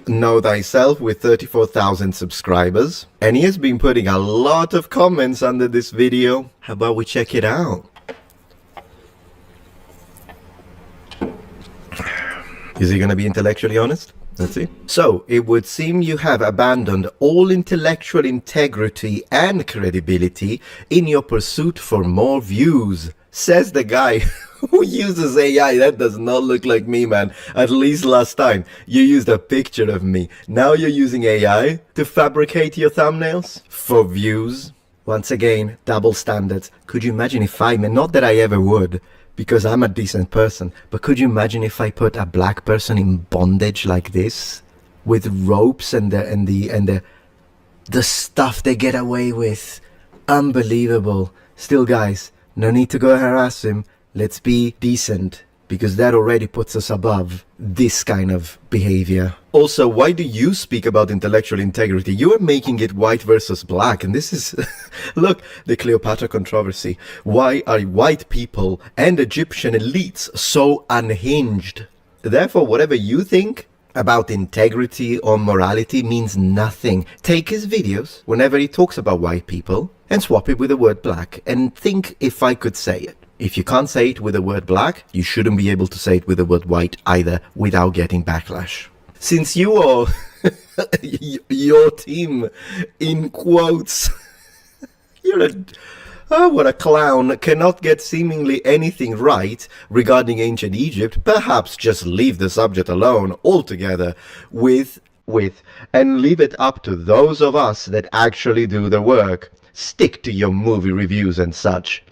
Know Thyself with 34,000 subscribers. And he has been putting a lot of comments under this video. How about we check it out? Is he gonna be intellectually honest? Let's see. So, it would seem you have abandoned all intellectual integrity and credibility in your pursuit for more views, says the guy who uses AI. That does not look like me, man. At least last time you used a picture of me. Now you're using AI to fabricate your thumbnails for views. Once again, double standards. Could you imagine if not that I ever would, because I'm a decent person, but could you imagine if I put a black person in bondage like this, with ropes and the stuff they get away with? Unbelievable. Still, guys, no need to go harass him. Let's be decent, because that already puts us above this kind of behavior. Also, why do you speak about intellectual integrity? You are making it white versus black, and this is... Look, the Cleopatra controversy. Why are white people and Egyptian elites so unhinged? Therefore, whatever you think about integrity or morality means nothing. Take his videos whenever he talks about white people and swap it with the word black, and think if I could say it. If you can't say it with the word black, you shouldn't be able to say it with the word white either without getting backlash. Since you are your team, in quotes, what a clown, cannot get seemingly anything right regarding ancient Egypt, perhaps just leave the subject alone altogether and leave it up to those of us that actually do the work. Stick to your movie reviews and such.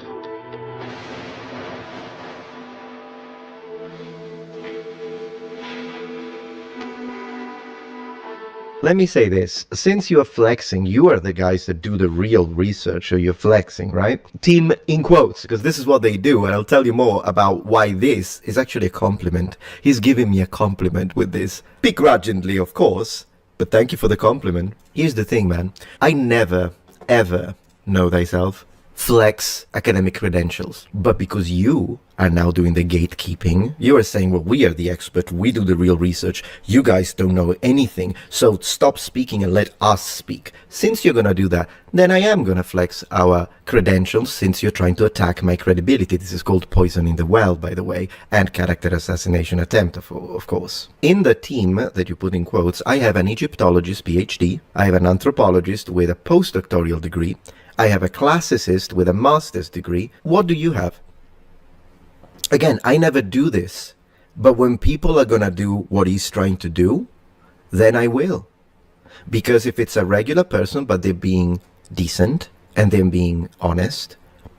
Let me say this, since you are flexing, you are the guys that do the real research, so you're flexing, right? Team in quotes, because this is what they do, and I'll tell you more about why this is actually a compliment. He's giving me a compliment with this. Begrudgingly, of course, but thank you for the compliment. Here's the thing, man. I never, ever, know thyself, flex academic credentials. But because you are now doing the gatekeeping, you are saying, well, we are the expert, we do the real research, you guys don't know anything, so stop speaking and let us speak. Since you're gonna do that, then I am gonna flex our credentials, since you're trying to attack my credibility. This is called poisoning the well, by the way, and character assassination attempt, of course. In the team that you put in quotes, I have an Egyptologist PhD, I have an anthropologist with a postdoctoral degree, I have a classicist with a master's degree. What do you have? Again, I never do this, but when people are gonna do what he's trying to do, then I will. Because if it's a regular person, but they're being decent and they're being honest,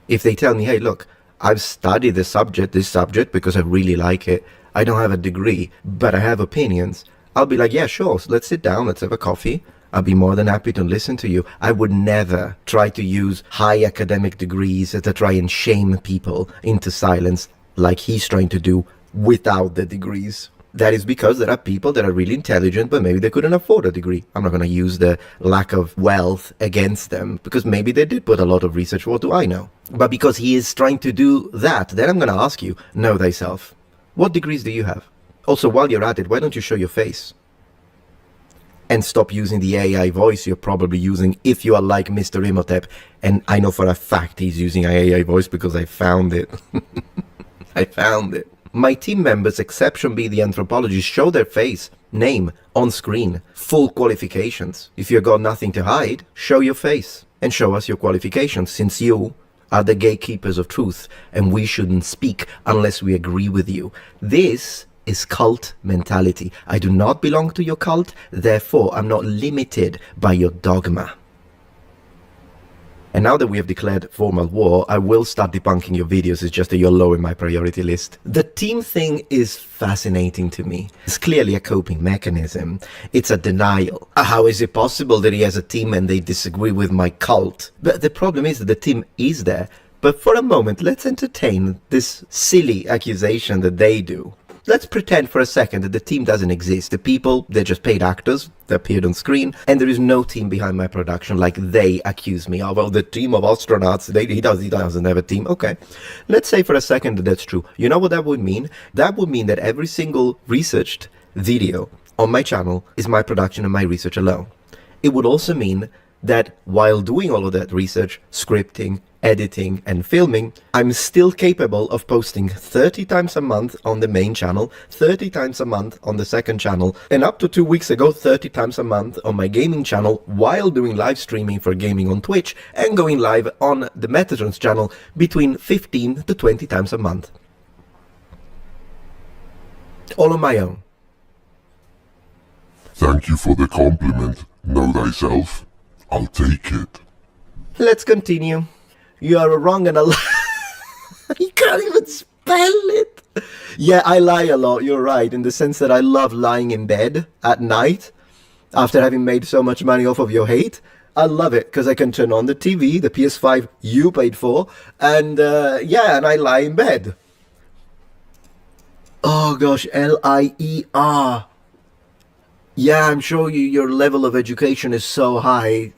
if they tell me, hey, look, I've studied this subject because I really like it, I don't have a degree, but I have opinions, I'll be like, yeah, sure, so let's sit down, let's have a coffee. I'll be more than happy to listen to you. I would never try to use high academic degrees to try and shame people into silence like he's trying to do without the degrees. That is because there are people that are really intelligent, but maybe they couldn't afford a degree. I'm not going to use the lack of wealth against them, because maybe they did put a lot of research. What do I know? But because he is trying to do that, then I'm going to ask you, know thyself. What degrees do you have? Also, while you're at it, why don't you show your face? And stop using the AI voice you're probably using if you are like Mr. Imhotep. And I know for a fact he's using an AI voice because I found it. I found it. My team members, exception be the anthropologists, show their face, name, on screen, full qualifications. If you've got nothing to hide, show your face and show us your qualifications, since you are the gatekeepers of truth and we shouldn't speak unless we agree with you. This is cult mentality. I do not belong to your cult, therefore I'm not limited by your dogma. And now that we have declared formal war, I will start debunking your videos. It's just that you're low in my priority list. The team thing is fascinating to me. It's clearly a coping mechanism. It's a denial. How is it possible that he has a team and they disagree with my cult? But the problem is that the team is there. But for a moment, let's entertain this silly accusation that they do. let's pretend for a second that the team doesn't exist. The people, they're just paid actors that appeared on screen, and there is no team behind my production like they accuse me of. Oh, the team of astronauts, he doesn't have a team. Okay, let's say for a second that that's true. You know what that would mean? That would mean that every single researched video on my channel is my production and my research alone. It would also mean that while doing all of that research, scripting, editing, and filming, I'm still capable of posting 30 times a month on the main channel, 30 times a month on the second channel, and up to 2 weeks ago, 30 times a month on my gaming channel, while doing live streaming for gaming on Twitch, and going live on the Metatrons channel between 15 to 20 times a month. All on my own. Thank you for the compliment. Know thyself. I'll take it. Let's continue. You are wrong and a You can't even spell it. Yeah, I lie a lot, you're right, in the sense that I love lying in bed at night after having made so much money off of your hate. I love it because I can turn on the TV, the PS5 you paid for, and and I lie in bed. Oh gosh, L-I-E-R. Yeah, I'm sure your level of education is so high.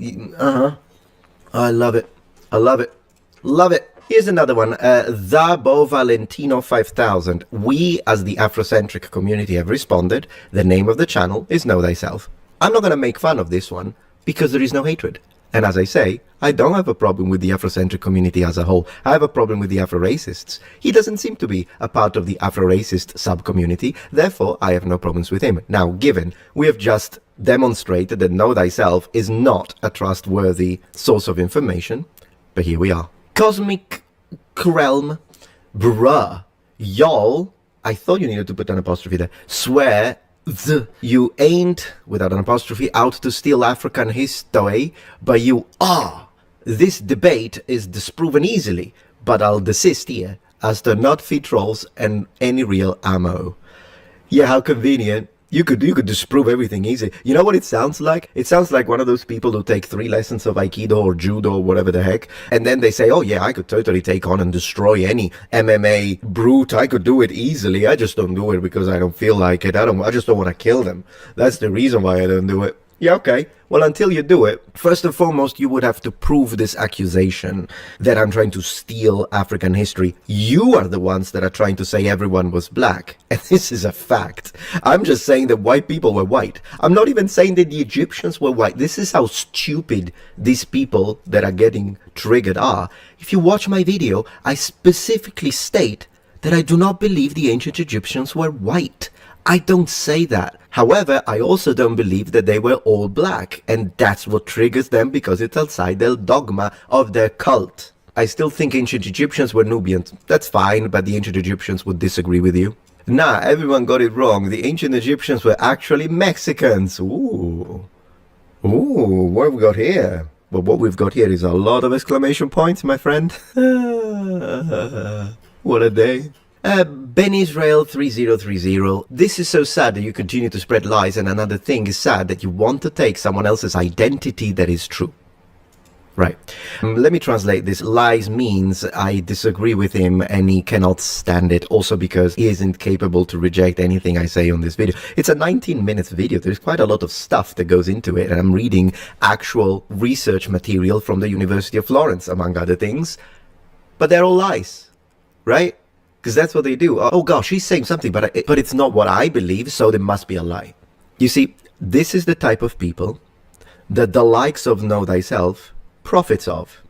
I love it. I love it. Love it. Here's another one. The Bo Valentino 5000. We, as the Afrocentric community, have responded. The name of the channel is Know Thyself. I'm not going to make fun of this one because there is no hatred. And as I say, I don't have a problem with the Afrocentric community as a whole. I have a problem with the Afro-racists. He doesn't seem to be a part of the Afro-racist sub-community, therefore I have no problems with him. Now, given we have just demonstrated that Know Thyself is not a trustworthy source of information, but here we are. Cosmic Realm, bruh, y'all, I thought you needed to put an apostrophe there, swear you ain't, without an apostrophe, out to steal African history, but you are. This debate is disproven easily, but I'll desist here, as to not feed trolls and any real ammo. Yeah, how convenient. You could disprove everything easy. You know what it sounds like? It sounds like one of those people who take 3 lessons of Aikido or Judo or whatever the heck, and then they say, oh yeah, I could totally take on and destroy any MMA brute. I could do it easily. I just don't do it because I don't feel like it. I just don't want to kill them. That's the reason why I don't do it. Yeah, okay. Well, until you do it, first and foremost, you would have to prove this accusation that I'm trying to steal African history. You are the ones that are trying to say everyone was black. And this is a fact. I'm just saying that white people were white. I'm not even saying that the Egyptians were white. This is how stupid these people that are getting triggered are. If you watch my video, I specifically state that I do not believe the ancient Egyptians were white. I don't say that. However, I also don't believe that they were all black, and that's what triggers them because it's outside the dogma of their cult. I still think ancient Egyptians were Nubians. That's fine, but the ancient Egyptians would disagree with you. Nah, everyone got it wrong. The ancient Egyptians were actually Mexicans. Ooh, what have we got here? Well, what we've got here is a lot of exclamation points, my friend. What a day. Ben Israel 3030, this is so sad that you continue to spread lies, and another thing is sad that you want to take someone else's identity that is true. Right. Let me translate this. Lies means I disagree with him and he cannot stand it, also because he isn't capable to reject anything I say on this video. It's a 19-minute video. There's quite a lot of stuff that goes into it, and I'm reading actual research material from the University of Florence, among other things. But they're all lies, right? Because that's what they do. Oh gosh, he's saying something, but it's not what I believe, so there must be a lie. You see, this is the type of people that the likes of Know Thyself profits of.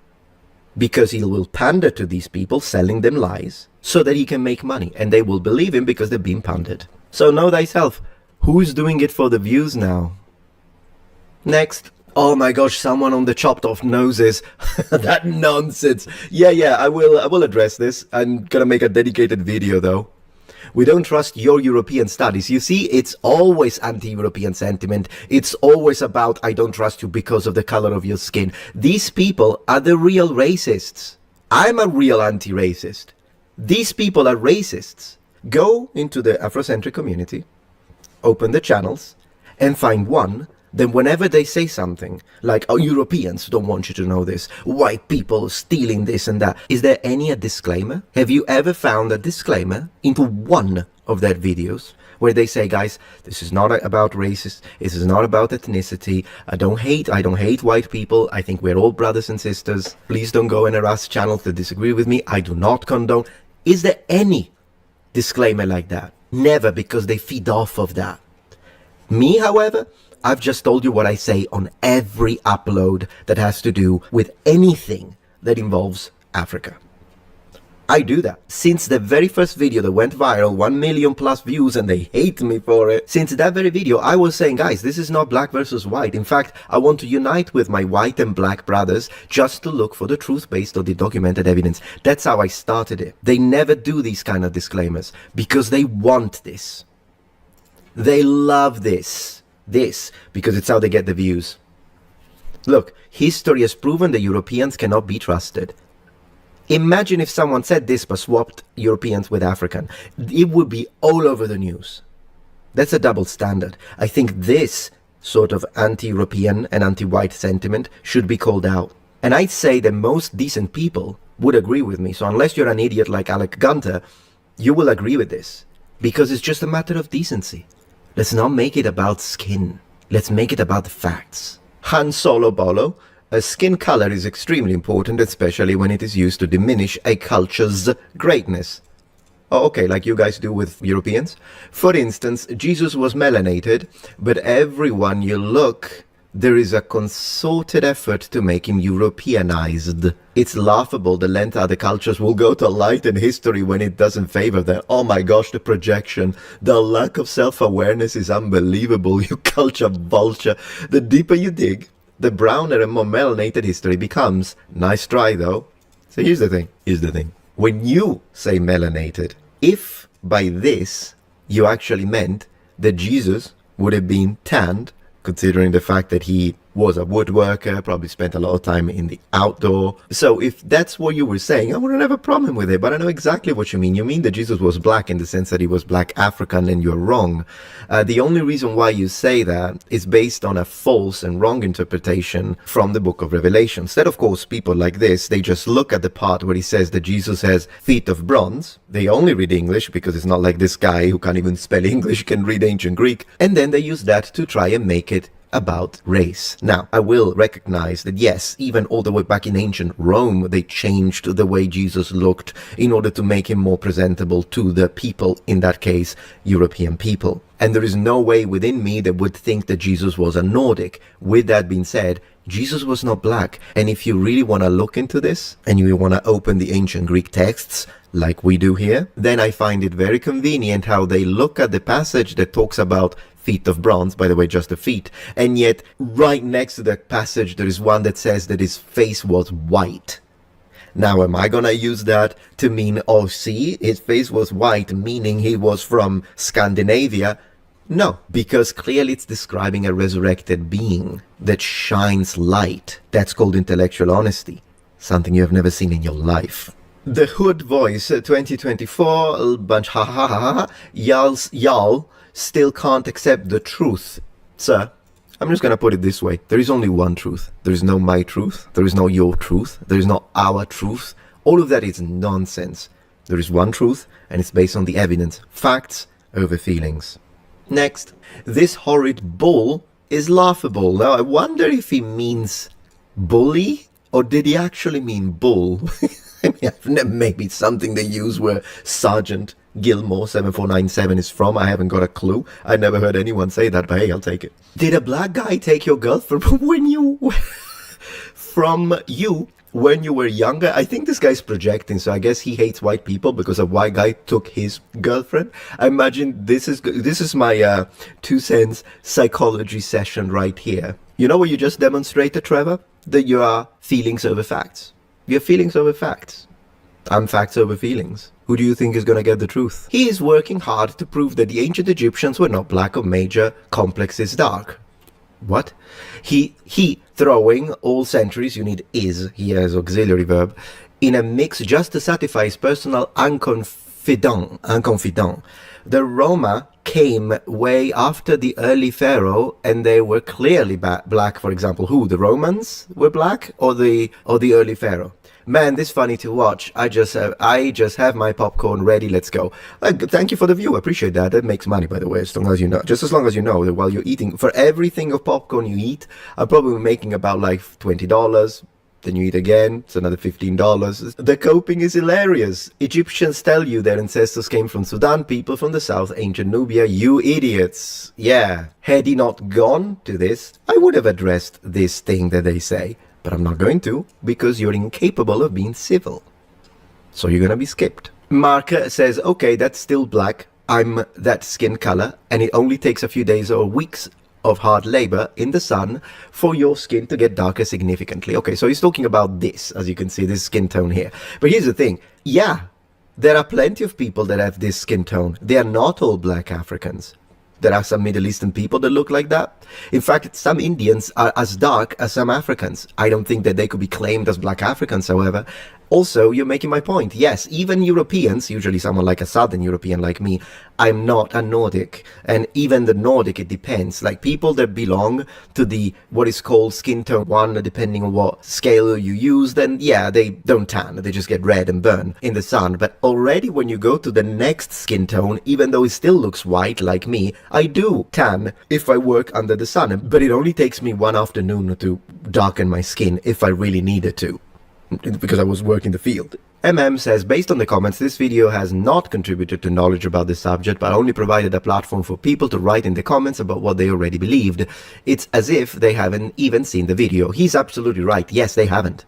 Because he will pander to these people, selling them lies, so that he can make money. And they will believe him because they're being pandered. So Know Thyself, who's doing it for the views now? Next. Oh my gosh, someone on the chopped off noses. That nonsense. Yeah, I will address this. I'm gonna make a dedicated video though. We don't trust your European studies. You see, it's always anti-European sentiment. It's always about I don't trust you because of the color of your skin. These people are the real racists. I'm a real anti-racist. These people are racists. Go into the Afrocentric community, open the channels, and find one then whenever they say something like, oh, Europeans don't want you to know this, white people stealing this and that, is there any a disclaimer? Have you ever found a disclaimer into one of their videos where they say, guys, this is not about races, this is not about ethnicity, I don't hate white people, I think we're all brothers and sisters, please don't go and harass channels that disagree with me, I do not condone. Is there any disclaimer like that? Never, because they feed off of that. Me, however, I've just told you what I say on every upload that has to do with anything that involves Africa. I do that. Since the very first video that went viral, 1 million plus views, and they hate me for it. Since that very video, I was saying, guys, this is not black versus white. In fact, I want to unite with my white and black brothers just to look for the truth based on the documented evidence. That's how I started it. They never do these kind of disclaimers because they want this. They love this. Because it's how they get the views. Look, history has proven that Europeans cannot be trusted. Imagine if someone said this but swapped Europeans with African. It would be all over the news. That's a double standard. I think this sort of anti-European and anti-white sentiment should be called out. And I'd say that most decent people would agree with me. So unless you're an idiot like Alec Gunter, you will agree with this. Because it's just a matter of decency. Let's not make it about skin. Let's make it about the facts. Han Solo Bolo. A skin color is extremely important, especially when it is used to diminish a culture's greatness. Oh, okay, like you guys do with Europeans. For instance, Jesus was melanated, but everyone you look, there is a concerted effort to make him Europeanized. It's laughable the length other cultures will go to lighten history when it doesn't favor them. Oh my gosh, the projection. The lack of self-awareness is unbelievable, you culture vulture. The deeper you dig, the browner and more melanated history becomes. Nice try, though. So here's the thing. When you say melanated, if by this you actually meant that Jesus would have been tanned, considering the fact that he was a woodworker, probably spent a lot of time in the outdoor. So if that's what you were saying, I wouldn't have a problem with it, but I know exactly what you mean. You mean that Jesus was black in the sense that he was black African, and you're wrong. The only reason why you say that is based on a false and wrong interpretation from the book of Revelation. Instead, of course, people like this, they just look at the part where he says that Jesus has feet of bronze. They only read English, because it's not like this guy who can't even spell English can read ancient Greek. And then they use that to try and make it about race. Now, I will recognize that yes, even all the way back in ancient Rome, they changed the way Jesus looked in order to make him more presentable to the people, in that case, European people. And there is no way within me that would think that Jesus was a Nordic. With that being said, Jesus was not black. And if you really want to look into this, and you want to open the ancient Greek texts, like we do here, then I find it very convenient how they look at the passage that talks about feet of bronze, by the way, just the feet, and yet right next to that passage there is one that says that his face was white. Now, am I gonna use that to mean, oh, see, his face was white, meaning he was from Scandinavia? No, because clearly it's describing a resurrected being that shines light. That's called intellectual honesty, something you have never seen in your life. The Hood Voice 2024, bunch ha ha ha ha, y'all still can't accept the truth. Sir, I'm just gonna put it this way. There is only one truth. There is no my truth. There is no your truth. There is no our truth. All of that is nonsense. There is one truth, and it's based on the evidence. Facts over feelings. Next. This horrid bull is laughable. Now, I wonder if he means bully, or did he actually mean bull? I mean, maybe something they use where Sergeant Gilmore 7497 is from. I haven't got a clue. I never heard anyone say that, but hey, I'll take it. Did a black guy take your girlfriend when you were younger? I think this guy's projecting, so I guess he hates white people because a white guy took his girlfriend. I imagine this is my 2 cents psychology session right here. You know what you just demonstrated, Trevor? That you are feelings over facts. You're feelings over facts. I'm facts over feelings. Who do you think is going to get the truth? He is working hard to prove that the ancient Egyptians were not black or major complexes dark. What? He throwing all centuries, you need is here as auxiliary verb, in a mix just to satisfy his personal inconfident. The Roma came way after the early pharaoh, and they were clearly black. For example, who? The Romans were black, or the early pharaoh? Man, this is funny to watch. I just have my popcorn ready. Let's go. Thank you for the view. I appreciate that. That makes money, by the way, as long as you know. Just as long as you know that while you're eating, for everything of popcorn you eat, I'm probably making about like $20. Then you eat again, it's another $15. The coping is hilarious. Egyptians tell you their ancestors came from Sudan, people from the south, ancient Nubia, you idiots. Yeah, had he not gone to this, I would have addressed this thing that they say. But I'm not going to, because you're incapable of being civil. So you're gonna be skipped. Mark says, okay, that's still black. I'm that skin color, and it only takes a few days or weeks of hard labor in the sun for your skin to get darker significantly. Okay, so he's talking about this, as you can see, this skin tone here. But here's the thing. Yeah, there are plenty of people that have this skin tone. They are not all black Africans. There are some Middle Eastern people that look like that. In fact, some Indians are as dark as some Africans. I don't think that they could be claimed as black Africans, however. Also, you're making my point. Yes, even Europeans, usually someone like a Southern European like me, I'm not a Nordic. And even the Nordic, it depends. Like people that belong to the, what is called skin tone 1, depending on what scale you use, then yeah, they don't tan. They just get red and burn in the sun. But already when you go to the next skin tone, even though it still looks white like me, I do tan if I work under the sun. But it only takes me one afternoon to darken my skin if I really needed to, because I was working the field. says, based on the comments, this video has not contributed to knowledge about this subject, but only provided a platform for people to write in the comments about what they already believed. It's as if they haven't even seen the video. He's absolutely right. Yes, they haven't.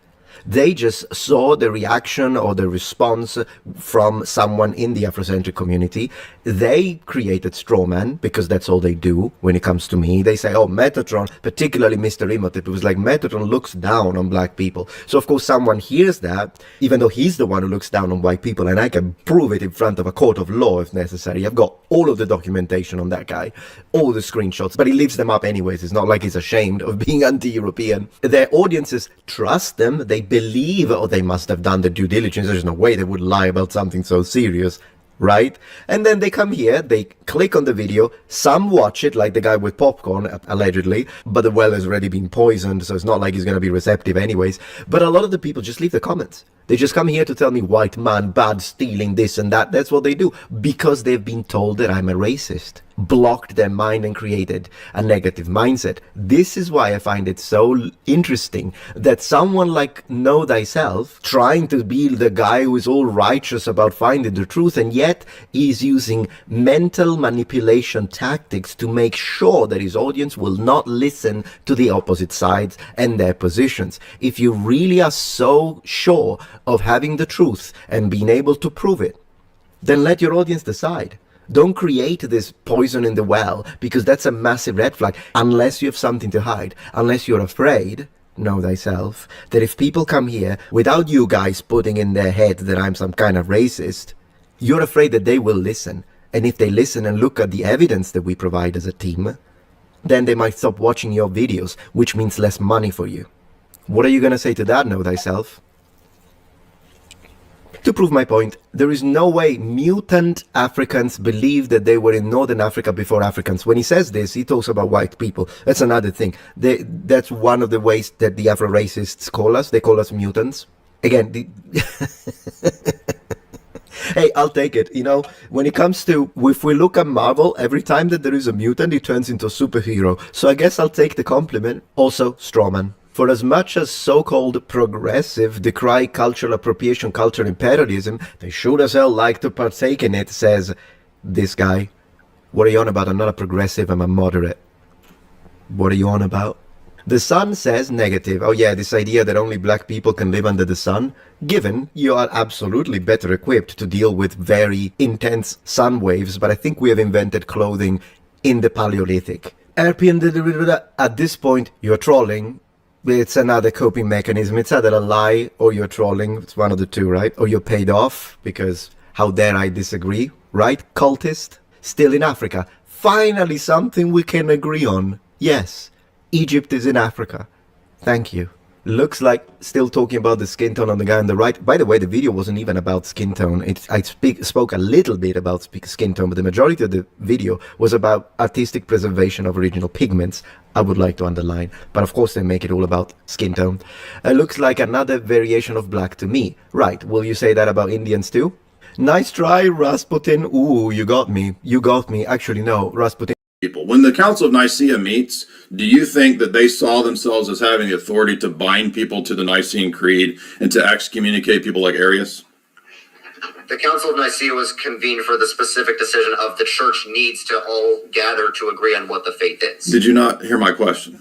They just saw the reaction or the response from someone in the Afrocentric community. They created strawman, because that's all they do when it comes to me. They say, oh, Metatron, particularly Mr. Imhotep, it was like Metatron looks down on black people. So of course someone hears that, even though he's the one who looks down on white people, and I can prove it in front of a court of law if necessary. I've got all of the documentation on that guy, all the screenshots, but he leaves them up anyways. It's not like he's ashamed of being anti-European. Their audiences trust them. They believe, or they must have done the due diligence. There's no way they would lie about something so serious, right? And then they come here, they click on the video, some watch it, like the guy with popcorn, allegedly, but the well has already been poisoned, so it's not like he's going to be receptive anyways. But a lot of the people just leave the comments. They just come here to tell me white man, bad, stealing, this and that. That's what they do, because they've been told that I'm a racist. Blocked their mind and created a negative mindset. This is why I find it so interesting that someone like Know Thyself, trying to be the guy who is all righteous about finding the truth, and yet he's using mental manipulation tactics to make sure that his audience will not listen to the opposite sides and their positions. If you really are so sure of having the truth and being able to prove it, then let your audience decide. Don't create this poison in the well, because that's a massive red flag. Unless you have something to hide, unless you're afraid, Know Thyself, that if people come here without you guys putting in their head that I'm some kind of racist, you're afraid that they will listen. And if they listen and look at the evidence that we provide as a team, then they might stop watching your videos, which means less money for you. What are you going to say to that, Know Thyself? To prove my point, there is no way mutant Africans believe that they were in Northern Africa before Africans. When he says this, he talks about white people. That's another thing. That's one of the ways that the Afro-racists call us. They call us mutants. Again, hey, I'll take it. You know, when it comes to, if we look at Marvel, every time that there is a mutant, he turns into a superhero. So I guess I'll take the compliment. Also, strawman. For as much as so-called progressive decry cultural appropriation, cultural imperialism, they sure as hell like to partake in it, says this guy. What are you on about? I'm not a progressive, I'm a moderate. What are you on about? The Sun says negative. Oh yeah, this idea that only black people can live under the sun, given you are absolutely better equipped to deal with very intense sun waves, but I think we have invented clothing in the Paleolithic. At this point, you're trolling. It's another coping mechanism. It's either a lie or you're trolling. It's one of the two, right? Or you're paid off, because how dare I disagree, right? Cultist. Still in Africa. Finally something we can agree on. Yes, Egypt is in Africa. Thank you. Looks like still talking about the skin tone on the guy on the right. By the way, the video wasn't even about skin tone. I spoke a little bit about skin tone, but the majority of the video was about artistic preservation of original pigments, I would like to underline. But of course they make it all about skin tone. Looks like another variation of black to me. Right, will you say that about Indians too? Nice try, Rasputin. Ooh, you got me. You got me. Actually, no, Rasputin. People. When the Council of Nicaea meets, do you think that they saw themselves as having the authority to bind people to the Nicene Creed and to excommunicate people like Arius? The Council of Nicaea was convened for the specific decision of the church needs to all gather to agree on what the faith is. Did you not hear my question?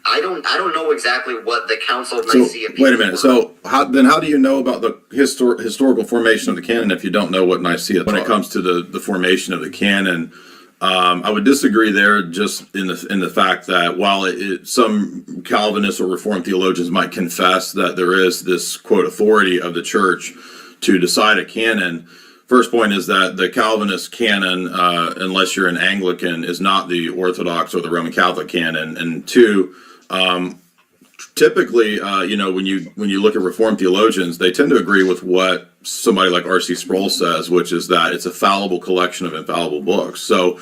I don't know exactly what the Council of Nicaea. Wait a minute. So how do you know about the historical formation of the canon if you don't know what Nicaea taught? When it comes to the formation of the canon, I would disagree there, just in the fact that while some Calvinists or Reformed theologians might confess that there is this quote authority of the church to decide a canon. First point is that the Calvinist canon, unless you're an Anglican, is not the Orthodox or the Roman Catholic canon. And two, typically, when you look at Reformed theologians, they tend to agree with what somebody like R.C. Sproul says, which is that it's a fallible collection of infallible books. So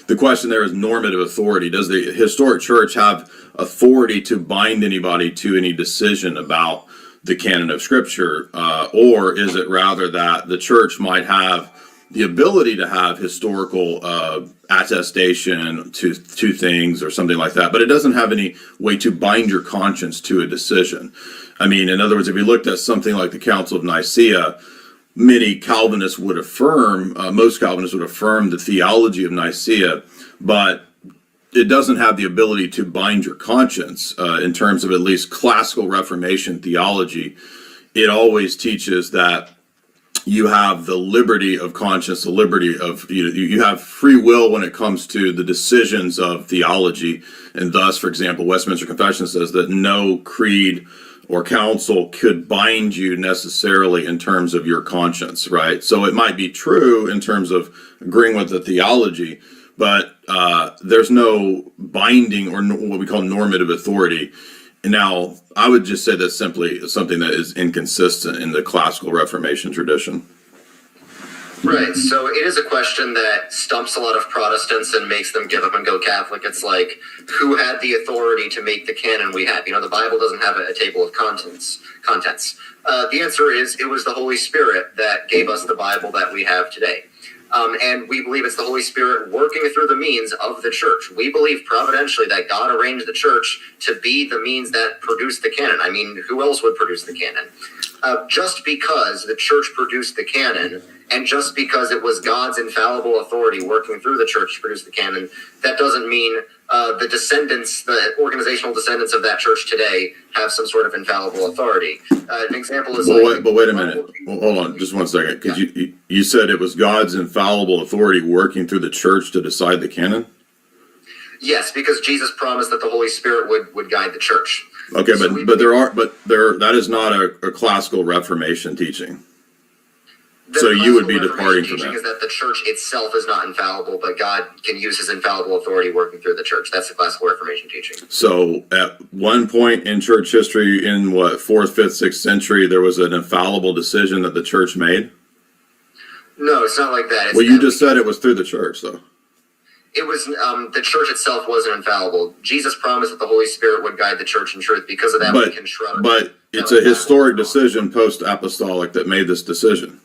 the question there is normative authority. Does the historic church have authority to bind anybody to any decision about the canon of Scripture, or is it rather that the church might have the ability to have historical attestation to things or something like that, but it doesn't have any way to bind your conscience to a decision? I mean, in other words, if you looked at something like the Council of Nicaea, many Calvinists would affirm, most Calvinists would affirm the theology of Nicaea, but it doesn't have the ability to bind your conscience in terms of at least classical Reformation theology. It always teaches that you have the liberty of conscience, the liberty of, you have free will when it comes to the decisions of theology. And thus, for example, Westminster Confession says that no creed or council could bind you necessarily in terms of your conscience, right? So it might be true in terms of agreeing with the theology, but there's no binding or what we call normative authority. And now, I would just say that's simply something that is inconsistent in the classical Reformation tradition. Right, so it is a question that stumps a lot of Protestants and makes them give up and go Catholic. It's like, who had the authority to make the canon we have? The Bible doesn't have a table of contents. The answer is, it was the Holy Spirit that gave us the Bible that we have today. And we believe it's the Holy Spirit working through the means of the church. We believe providentially that God arranged the church to be the means that produced the canon. I mean, who else would produce the canon? Just because the church produced the canon, and just because it was God's infallible authority working through the church to produce the canon, that doesn't mean the descendants, the organizational descendants of that church today, have some sort of infallible authority. An example is but wait a minute. Hold on, just 1 second. Because you said it was God's infallible authority working through the church to decide the canon? Yes, because Jesus promised that the Holy Spirit would guide the church. Okay, so that is not a classical Reformation teaching. So you would be departing from that. Is that the church itself is not infallible, but God can use his infallible authority working through the church. That's the classical Reformation teaching. So at one point in church history, in 4th, 5th, 6th century, there was an infallible decision that the church made? No, it's not like that. Well, you just said it was through the church, though. It was, the church itself wasn't infallible. Jesus promised that the Holy Spirit would guide the church in truth. Because of that, we can trust. But it's a historic decision post-apostolic that made this decision.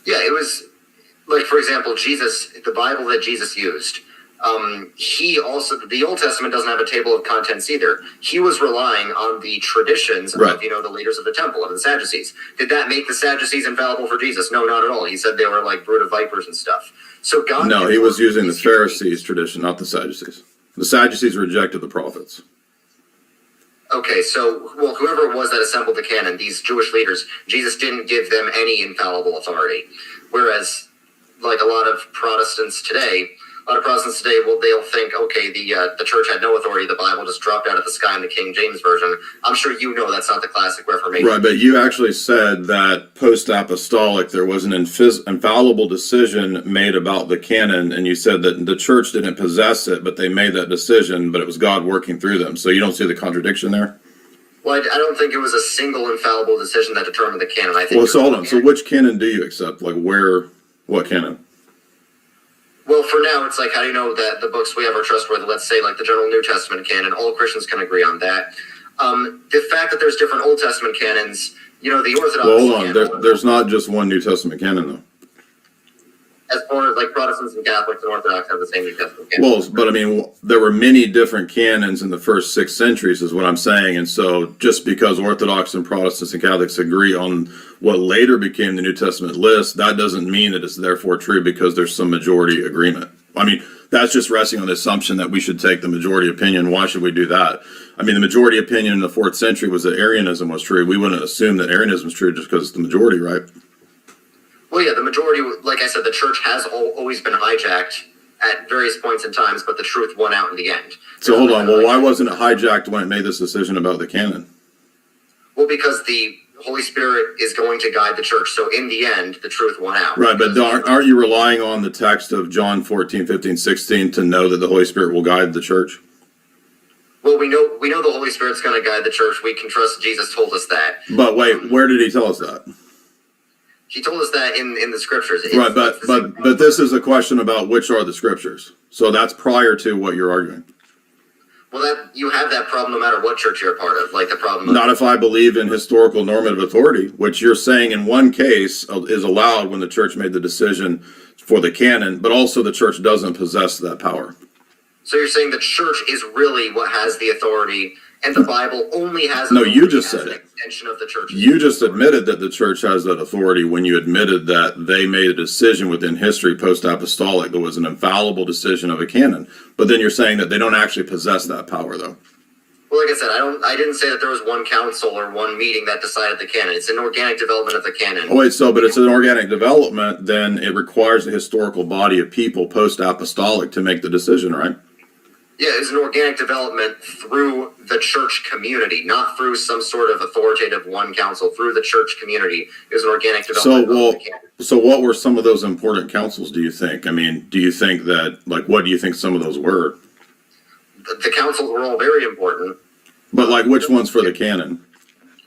Yeah, it was, like, for example, Jesus, the Bible that Jesus used, the Old Testament doesn't have a table of contents either. He was relying on the traditions of, the leaders of the temple, of the Sadducees. Did that make the Sadducees infallible for Jesus? No, not at all. He said they were like brood of vipers and stuff. So God... No, he was using the Pharisees' tradition, not the Sadducees. The Sadducees rejected the prophets. Okay, so, whoever it was that assembled the canon, these Jewish leaders, Jesus didn't give them any infallible authority. Whereas, like a lot of Protestants today, A lot of Protestants today, they'll think, okay, the church had no authority. The Bible just dropped out of the sky in the King James Version. I'm sure you know that's not the classic Reformation. Right, but you actually said that post-apostolic there was an infallible decision made about the canon, and you said that the church didn't possess it, but they made that decision, but it was God working through them. So you don't see the contradiction there? Well, I don't think it was a single infallible decision that determined the canon. I think. Well, so hold on. So which canon do you accept? Like what canon? Well, for now, it's like, how do you know that the books we have are trustworthy? Let's say, like the general New Testament canon. All Christians can agree on that. The fact that there's different Old Testament canons, the Orthodox. Well, hold on. There's not just one New Testament canon, though. As far as like Protestants and Catholics and Orthodox have the same New Testament canon. Well, but I mean, there were many different canons in the first 6 centuries, is what I'm saying. And so just because Orthodox and Protestants and Catholics agree on what later became the New Testament list, that doesn't mean that it's therefore true because there's some majority agreement. I mean, that's just resting on the assumption that we should take the majority opinion. Why should we do that? I mean, the majority opinion in the 4th century was that Arianism was true. We wouldn't assume that Arianism is true just because it's the majority, right? Well, yeah, the majority, like I said, the church has always been hijacked at various points in times, but the truth won out in the end. So hold on. Well, why wasn't it hijacked when it made this decision about the canon? Well, because the Holy Spirit is going to guide the church. So in the end, the truth won out. Right, but aren't you relying on the text of John 14, 15, 16 to know that the Holy Spirit will guide the church? Well, we know the Holy Spirit's going to guide the church. We can trust Jesus told us that. But wait, where did he tell us that? He told us that in the scriptures. Right, but this is a question about which are the scriptures. So that's prior to what you're arguing. Well, that you have that problem no matter what church you're a part of. Like the problem of, Not if I believe in historical normative authority, which you're saying in one case is allowed when the church made the decision for the canon, but also the church doesn't possess that power. So you're saying the church is really what has the authority, and the Bible only has. No, you just said an it. extension of the church. You just admitted that the church has that authority when you admitted that they made a decision within history post-apostolic that was an infallible decision of a canon. But then you're saying that they don't actually possess that power, though. Well, like I said, I didn't say that there was one council or one meeting that decided the canon. It's an organic development of the canon. Oh, wait, but it's an organic development, then it requires a historical body of people post-apostolic to make the decision, right? Yeah, it's an organic development through the church community, not through some sort of authoritative one council. Through the church community, it was an organic development. So what were some of those important councils, do you think? I mean, do you think that, like, what do you think some of those were? The councils were all very important. But, like, which ones for the canon?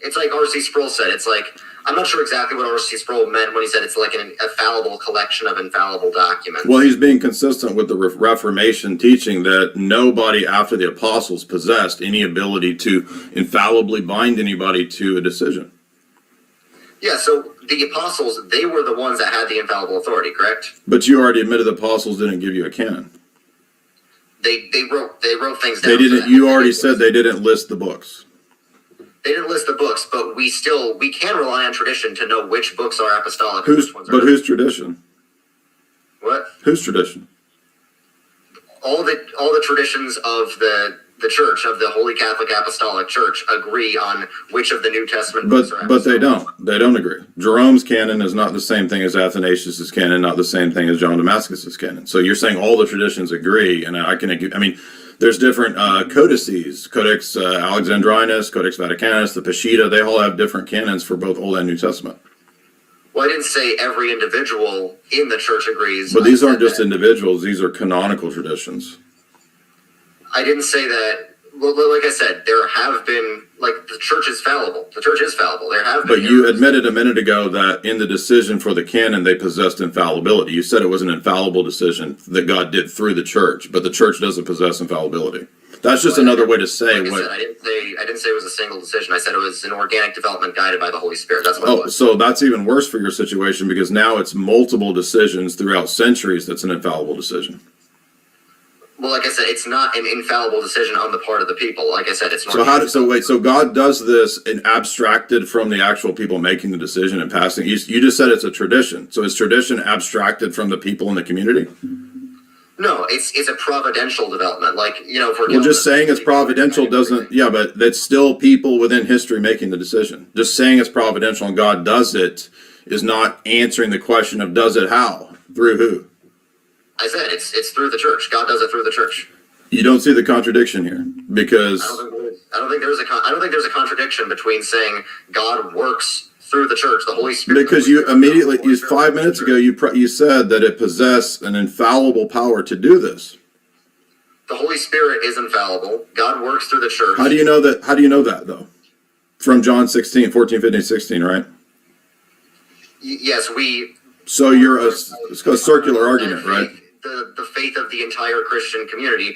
It's like R.C. Sproul said. It's like, I'm not sure exactly what R.C. Sproul meant when he said it's like an infallible collection of infallible documents. Well, he's being consistent with the Reformation teaching that nobody after the apostles possessed any ability to infallibly bind anybody to a decision. Yeah, so the apostles, they were the ones that had the infallible authority, correct? But you already admitted the apostles didn't give you a canon. They wrote things down. They didn't. You already said they didn't list the books. They didn't list the books, but we can rely on tradition to know which books are apostolic. Whose tradition? What? Whose tradition? All the traditions of the church, of the Holy Catholic Apostolic Church, agree on which of the New Testament books are apostolic. But they don't agree. Jerome's canon is not the same thing as Athanasius's canon, not the same thing as John Damascus's canon. So you're saying all the traditions agree, and I mean, there's different codices, Codex Alexandrinus, Codex Vaticanus, the Peshitta. They all have different canons for both Old and New Testament. Well, I didn't say every individual in the church agrees. But these aren't just individuals; these are canonical traditions. I didn't say that. Well, like I said, there have been, like, the church is fallible. The church is fallible. There have been. But you admitted a minute ago that in the decision for the canon, they possessed infallibility. You said it was an infallible decision that God did through the church, but the church doesn't possess infallibility. That's just another way to say what. I didn't say it was a single decision. I said it was an organic development guided by the Holy Spirit. That's what it was. So that's even worse for your situation because now it's multiple decisions throughout centuries. That's an infallible decision. Well, like I said, it's not an infallible decision on the part of the people. Like I said, it's not. So God does this and abstracted from the actual people making the decision and passing. You just said it's a tradition. So is tradition abstracted from the people in the community? No, it's a providential development. Like, just saying it's providential doesn't. Yeah, but that's still people within history making the decision. Just saying it's providential and God does it is not answering the question of does it how, through who. I said it's through the church. God does it through the church. You don't see the contradiction here because I don't think there's a contradiction between saying God works through the church, the Holy Spirit. because you immediately, 5 minutes ago, you said that it possessed an infallible power to do this. The Holy Spirit is infallible. God works through the church. How do you know that? How do you know that though? From John 16, 14, 15, 16, right? Yes, we. So it's a circular argument, right? The faith of the entire Christian community.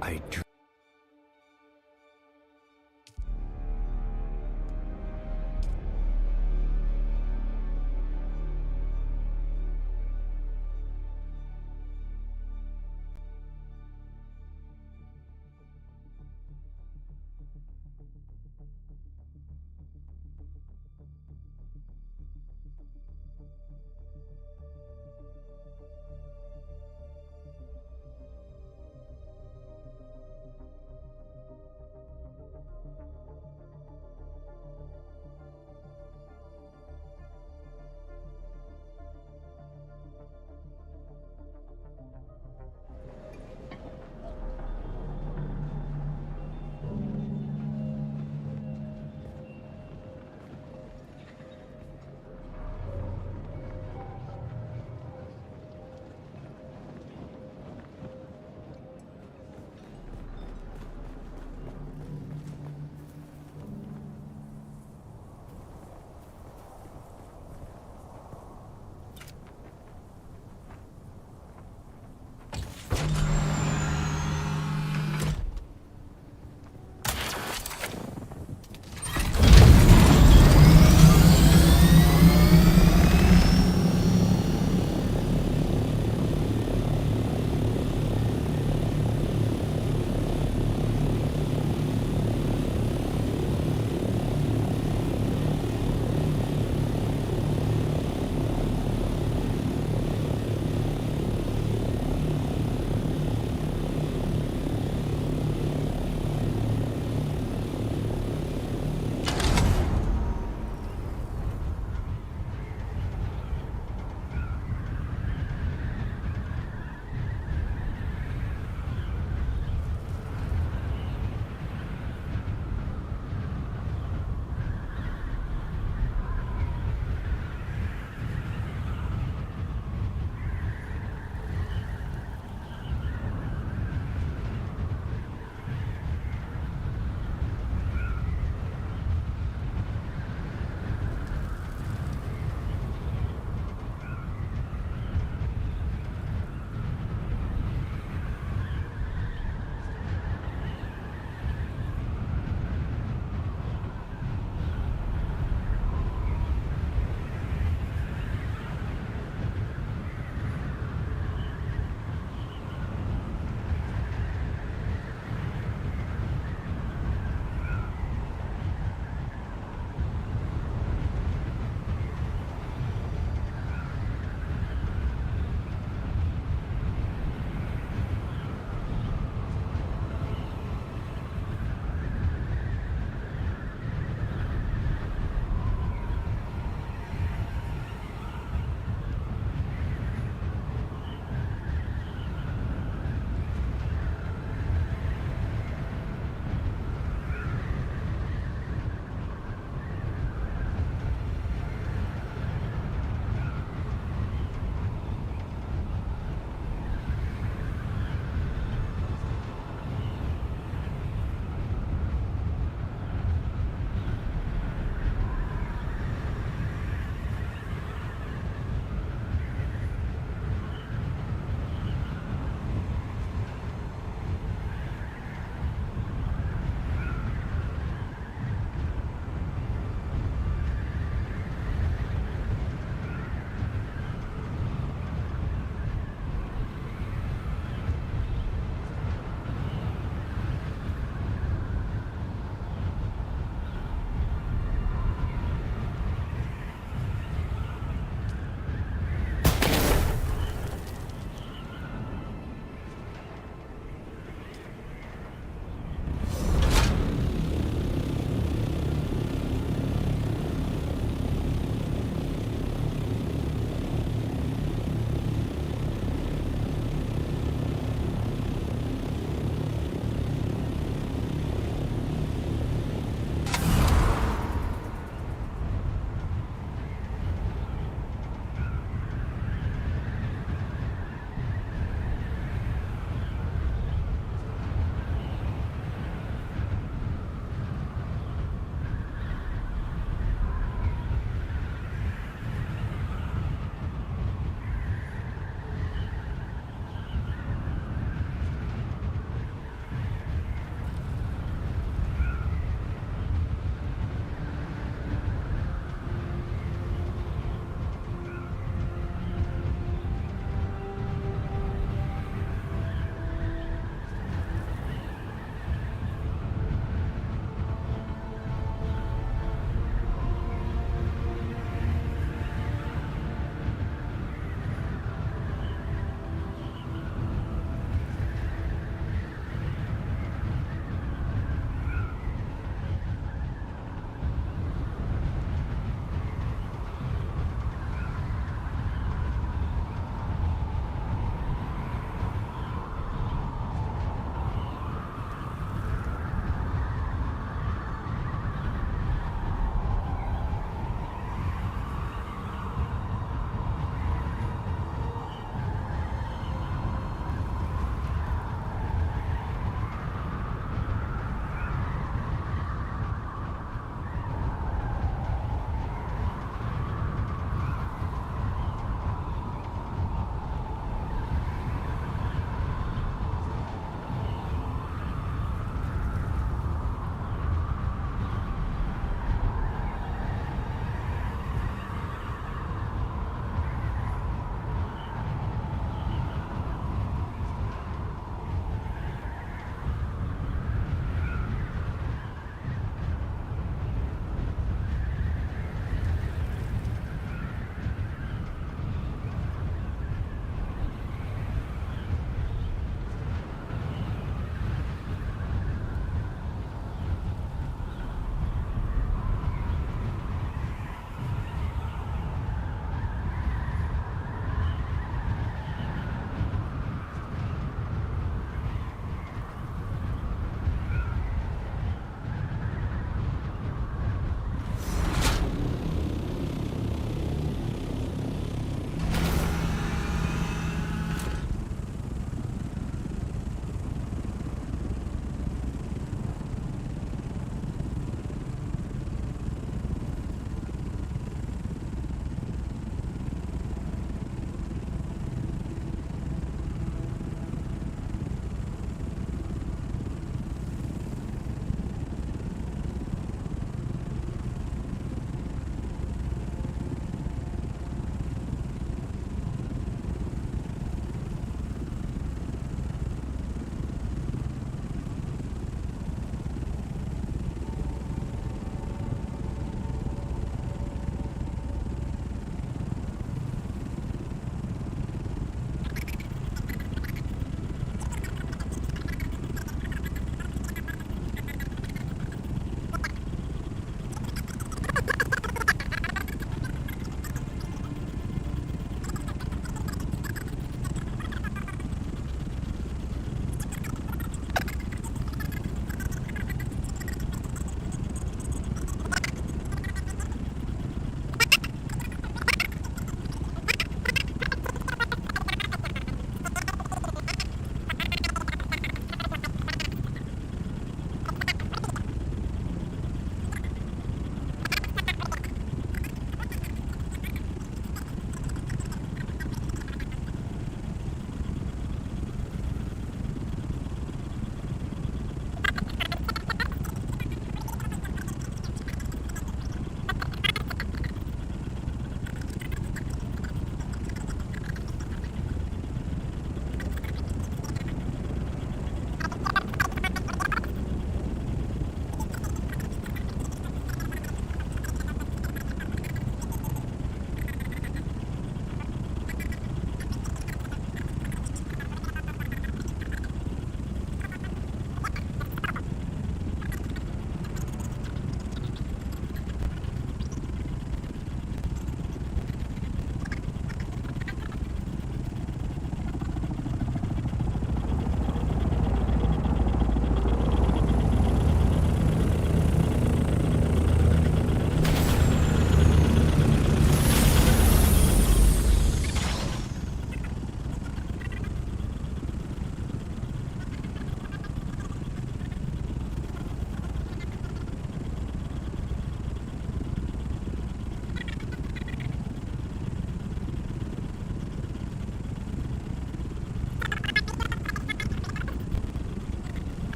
I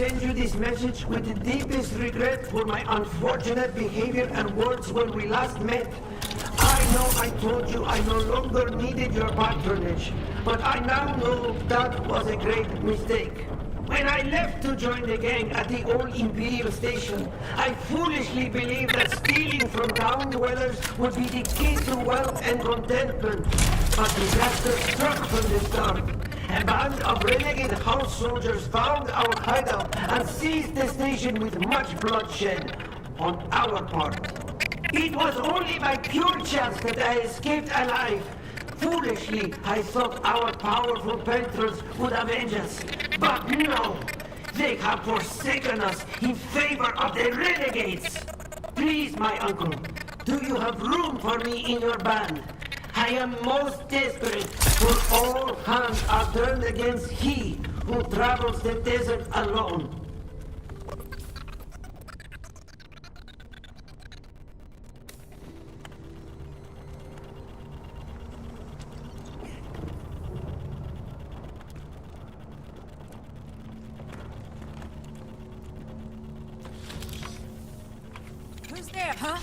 send you this message with the deepest regret for my unfortunate behavior and words when we last met. I know I told you I no longer needed your patronage, but I now know that was a great mistake. When I left to join the gang at the old Imperial station, I foolishly believed that stealing from down dwellers would be the key to wealth and contentment. But disaster struck from the start. A band of renegade house soldiers found our hideout and seized the station with much bloodshed on our part. It was only by pure chance that I escaped alive. Foolishly, I thought our powerful patrons would avenge us. But no! They have forsaken us in favor of the renegades! Please, my uncle, do you have room for me in your band? I am most desperate, for all hands are turned against he who travels the desert alone. Who's there, huh?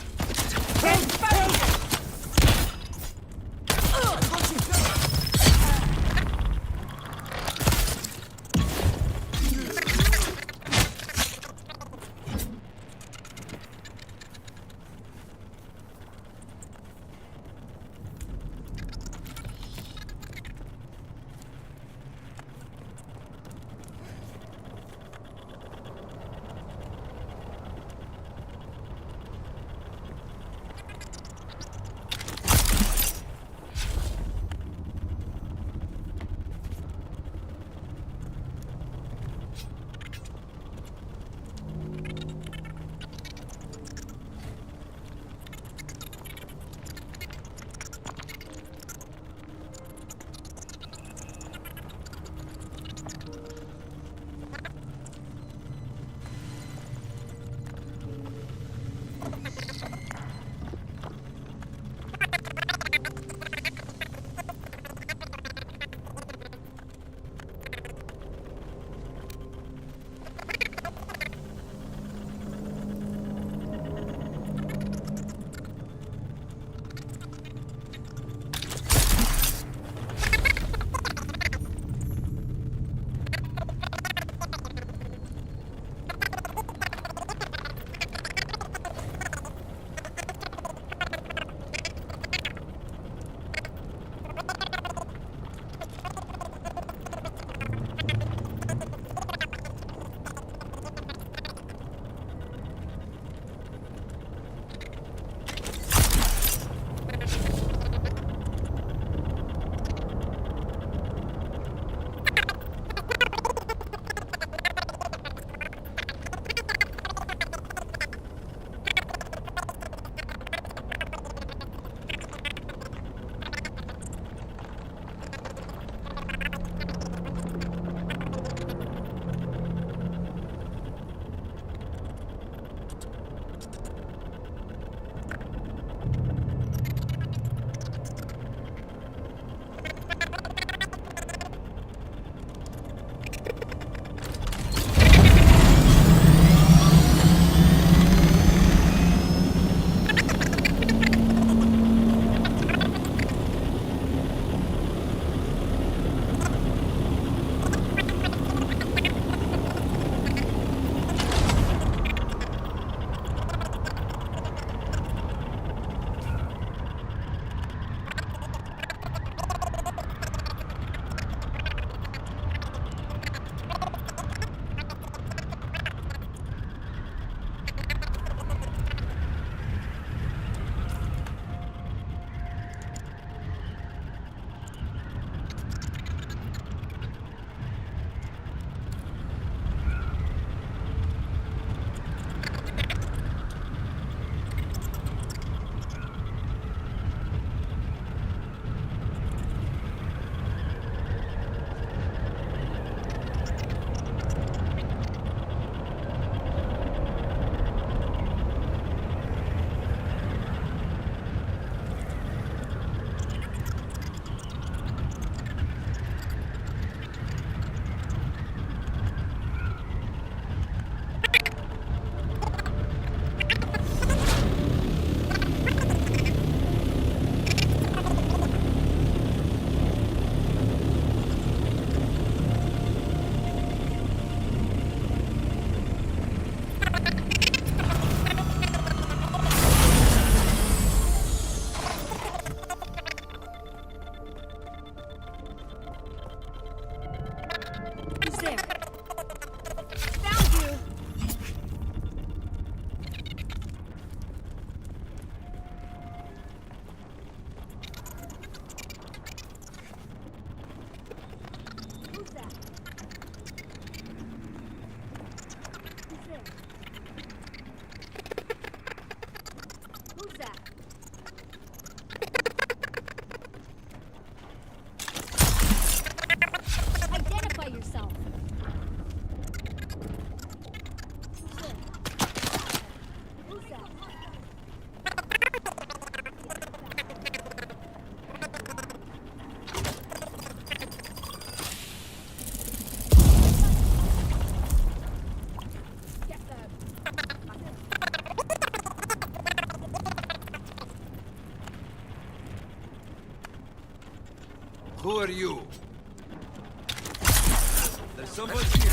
Somebody here.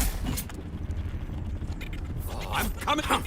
Oh, I'm coming.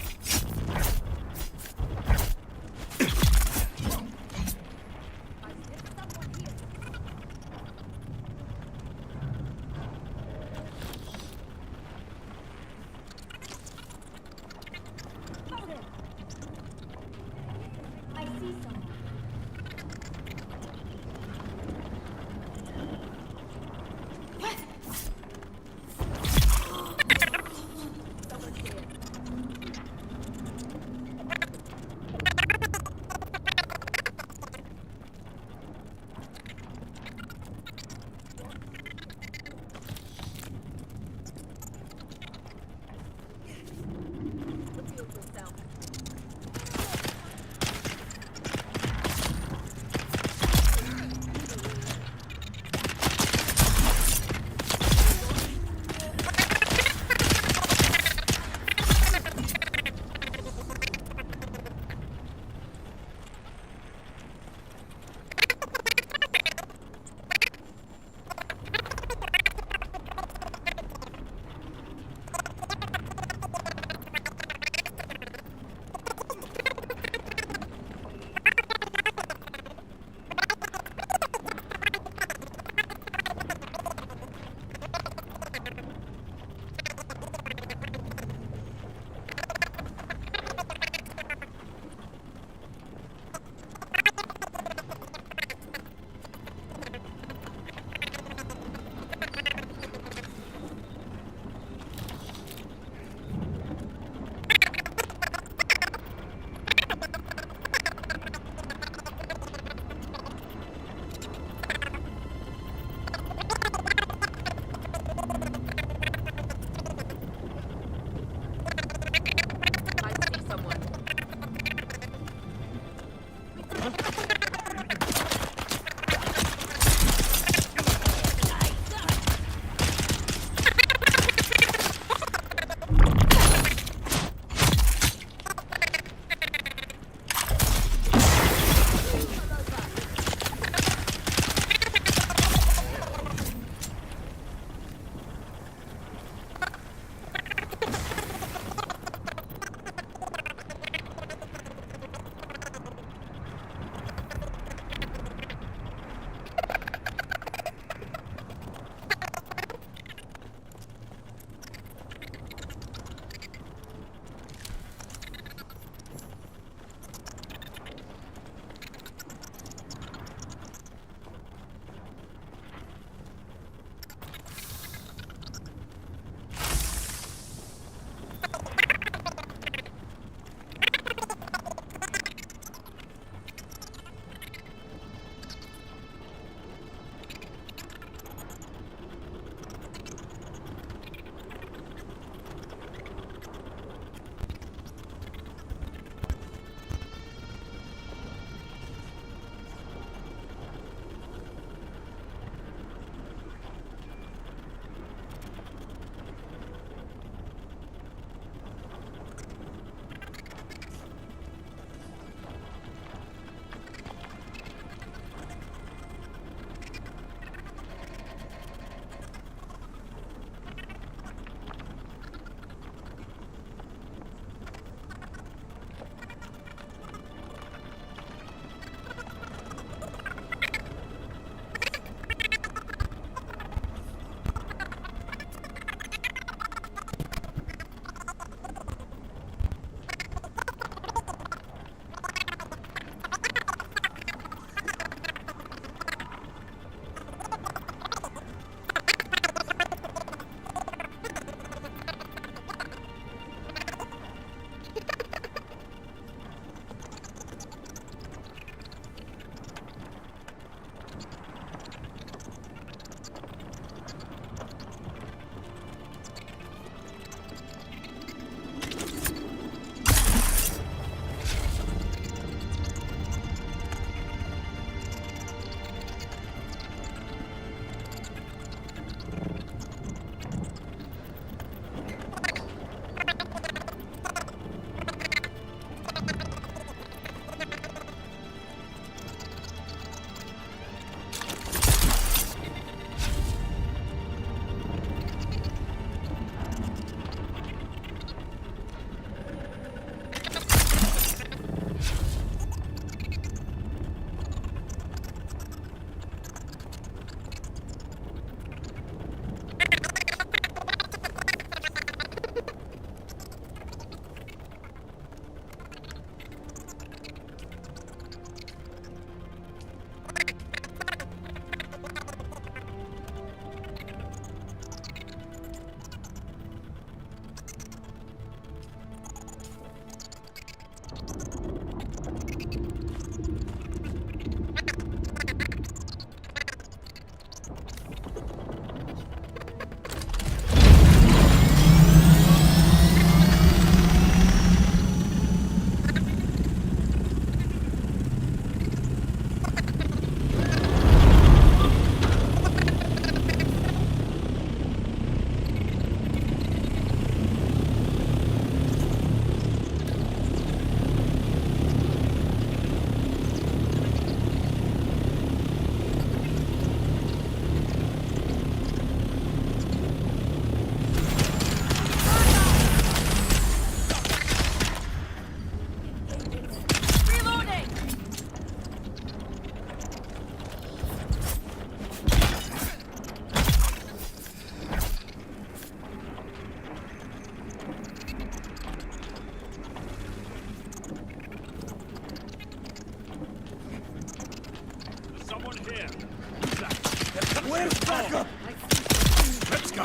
go.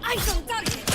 Eyes on target!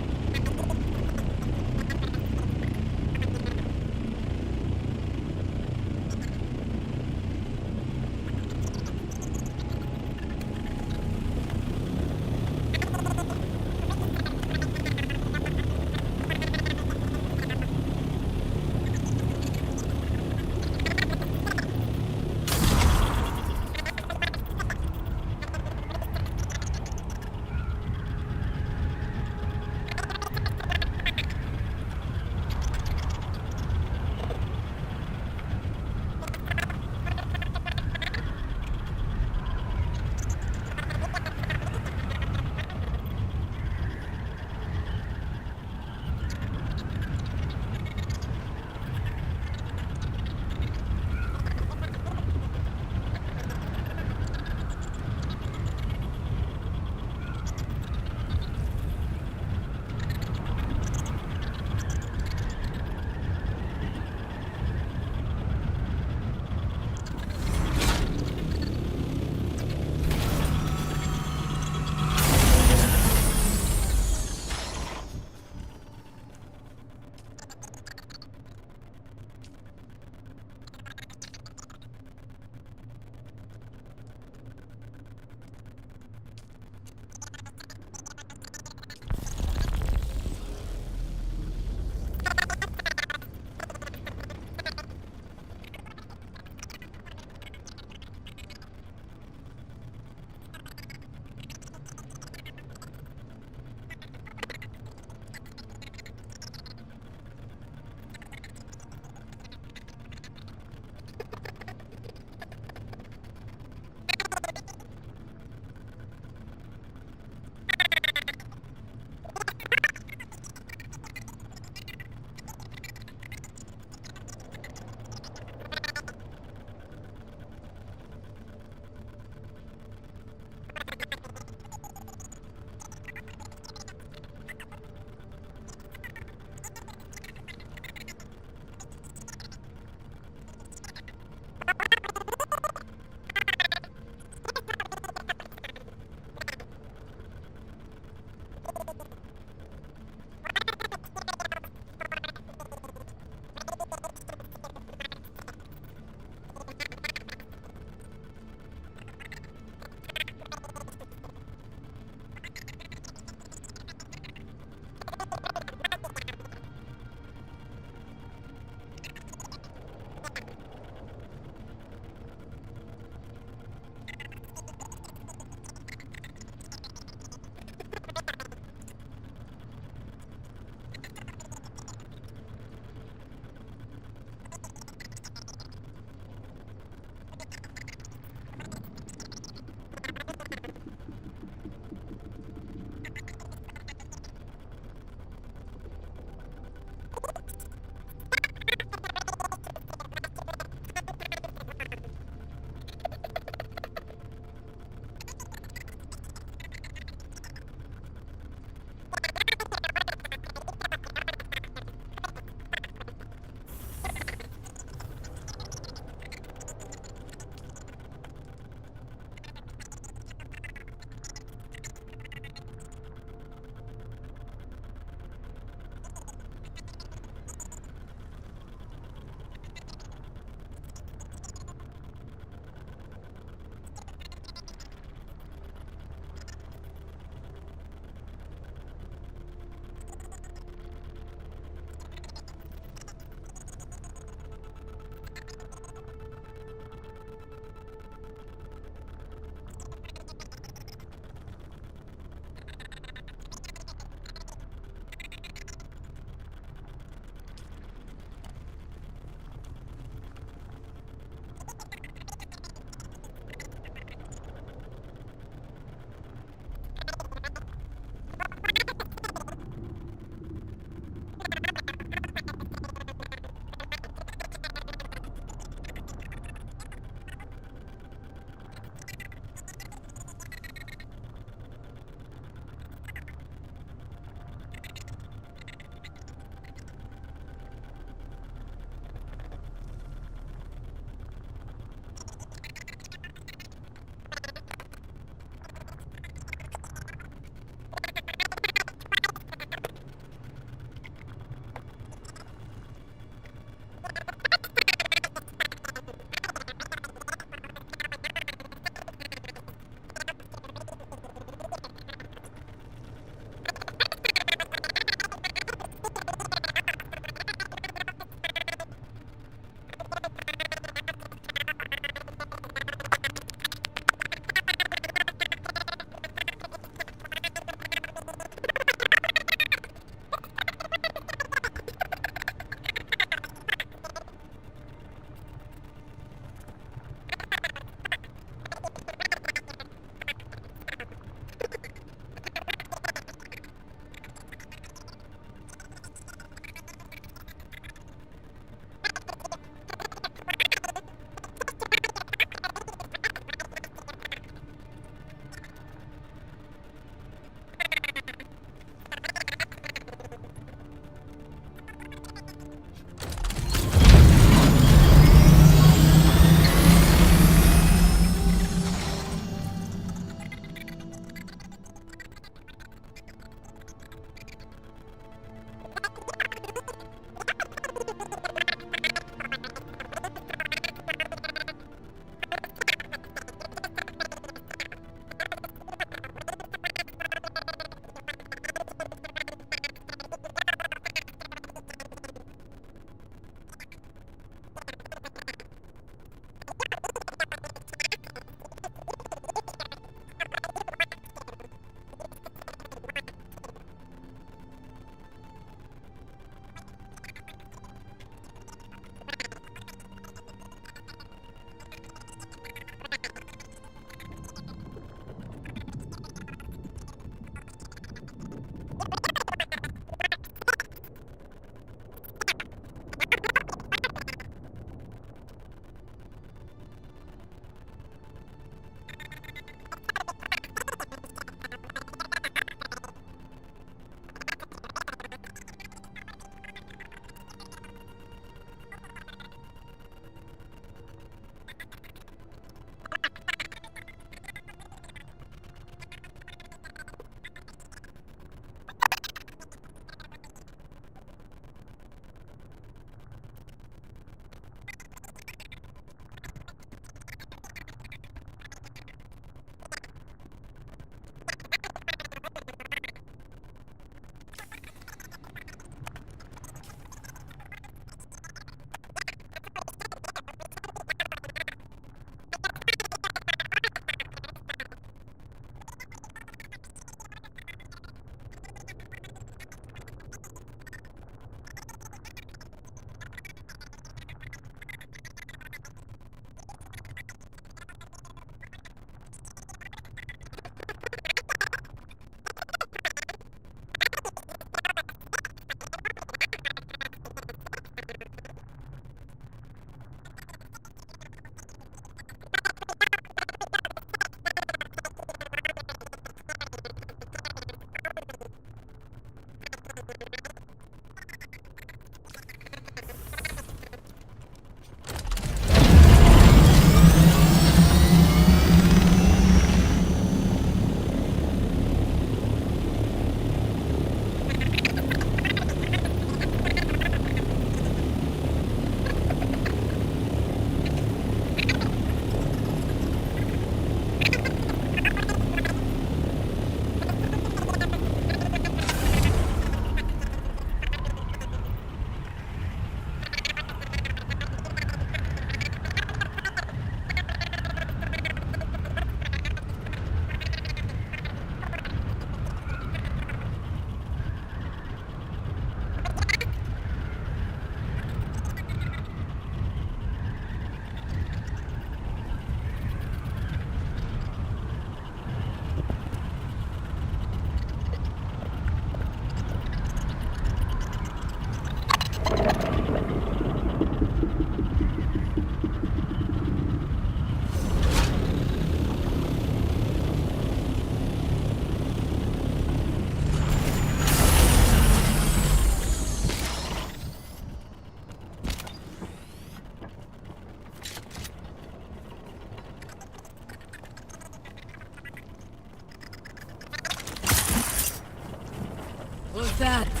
that?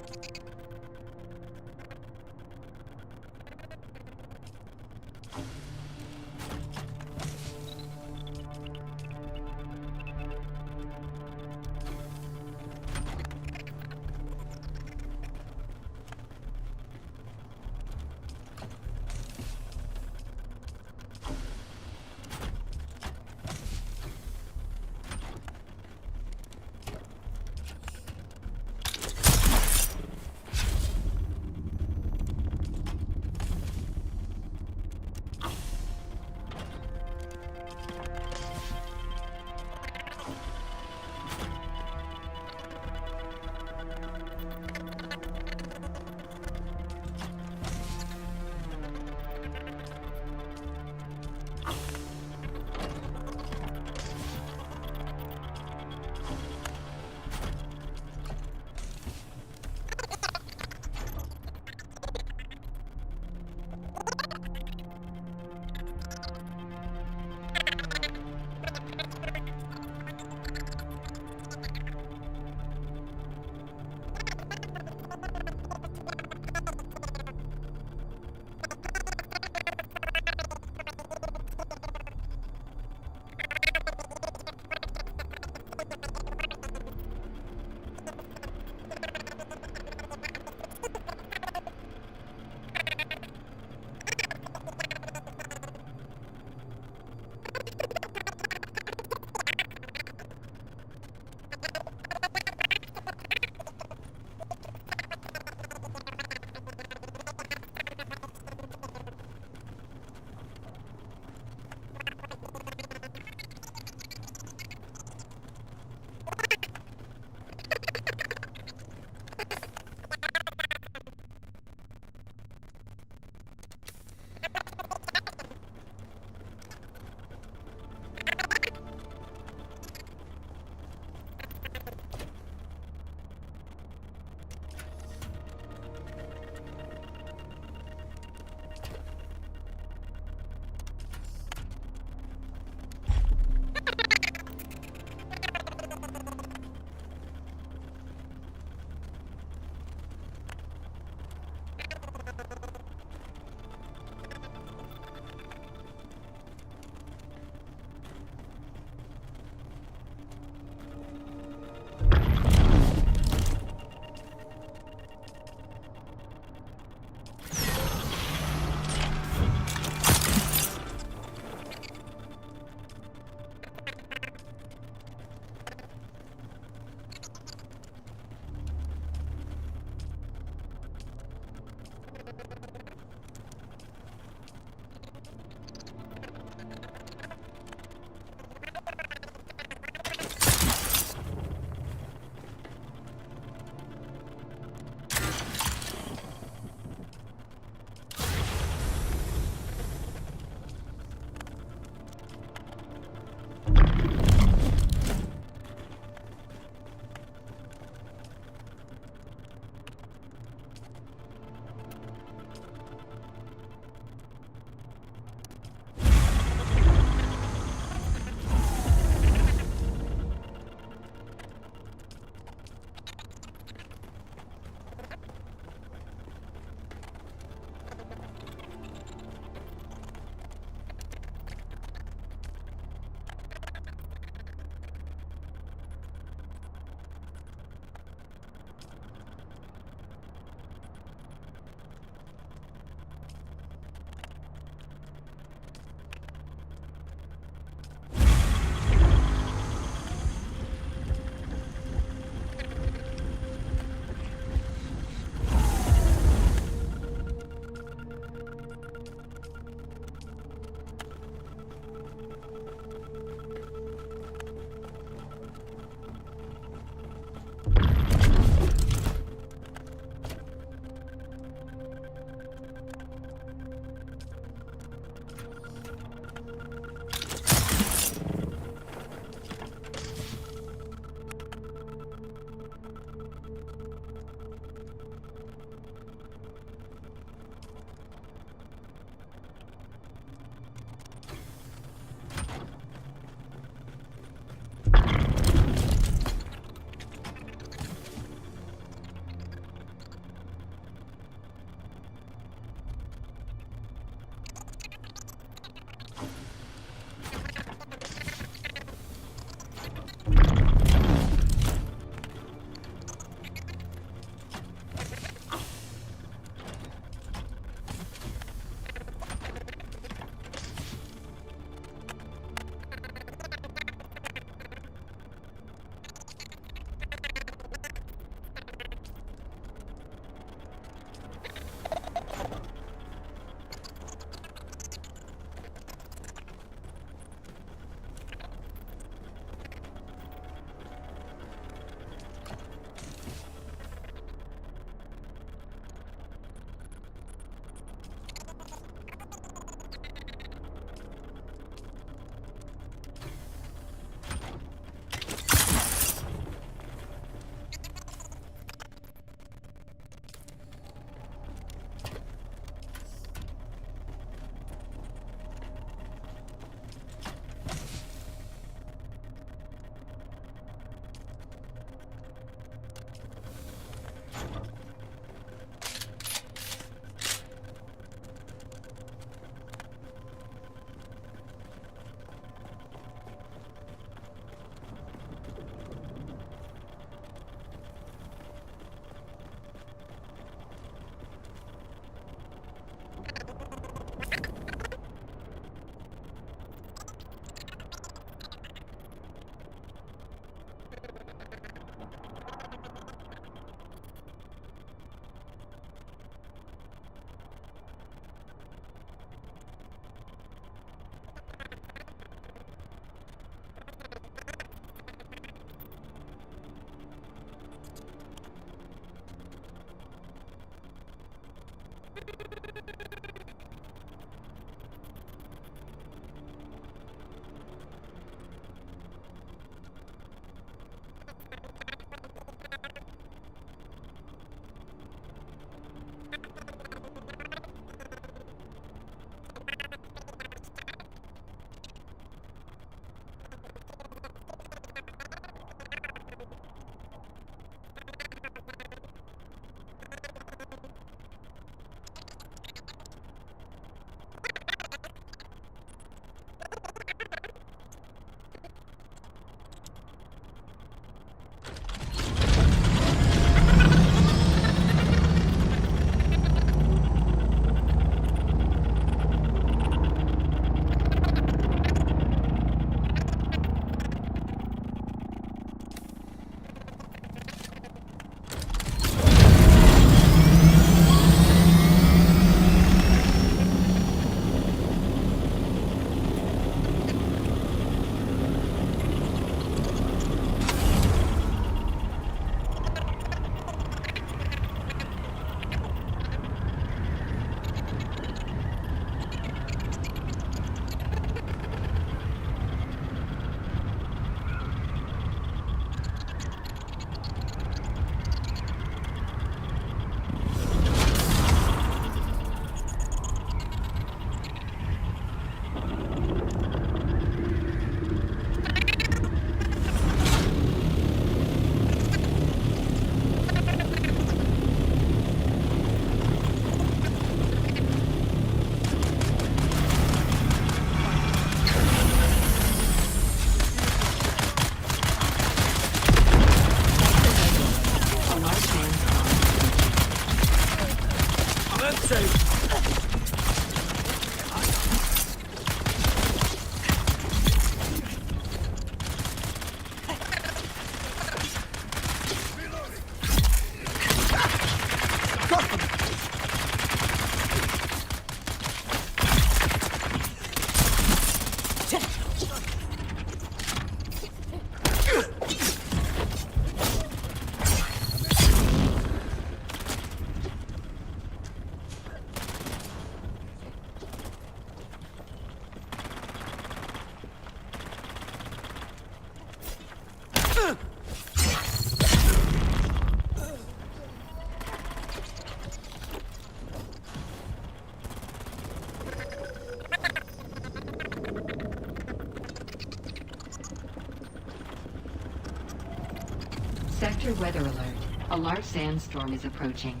Sector weather alert. A large sandstorm is approaching.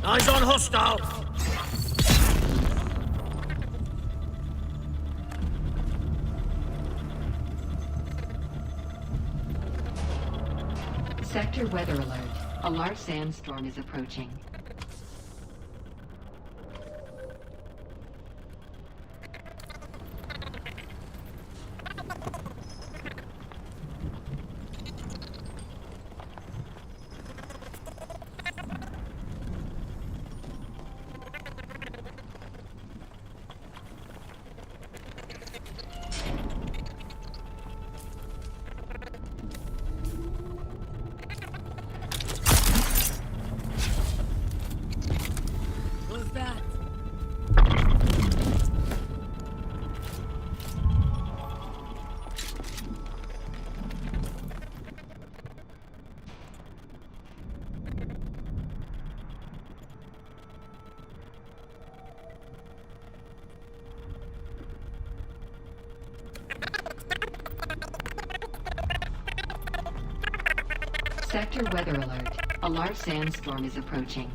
Eyes on hostile! Sector weather alert. A large sandstorm is approaching. Who's that? Sector weather alert. A large sandstorm is approaching.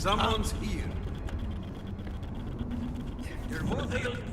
Someone's here. You're moving.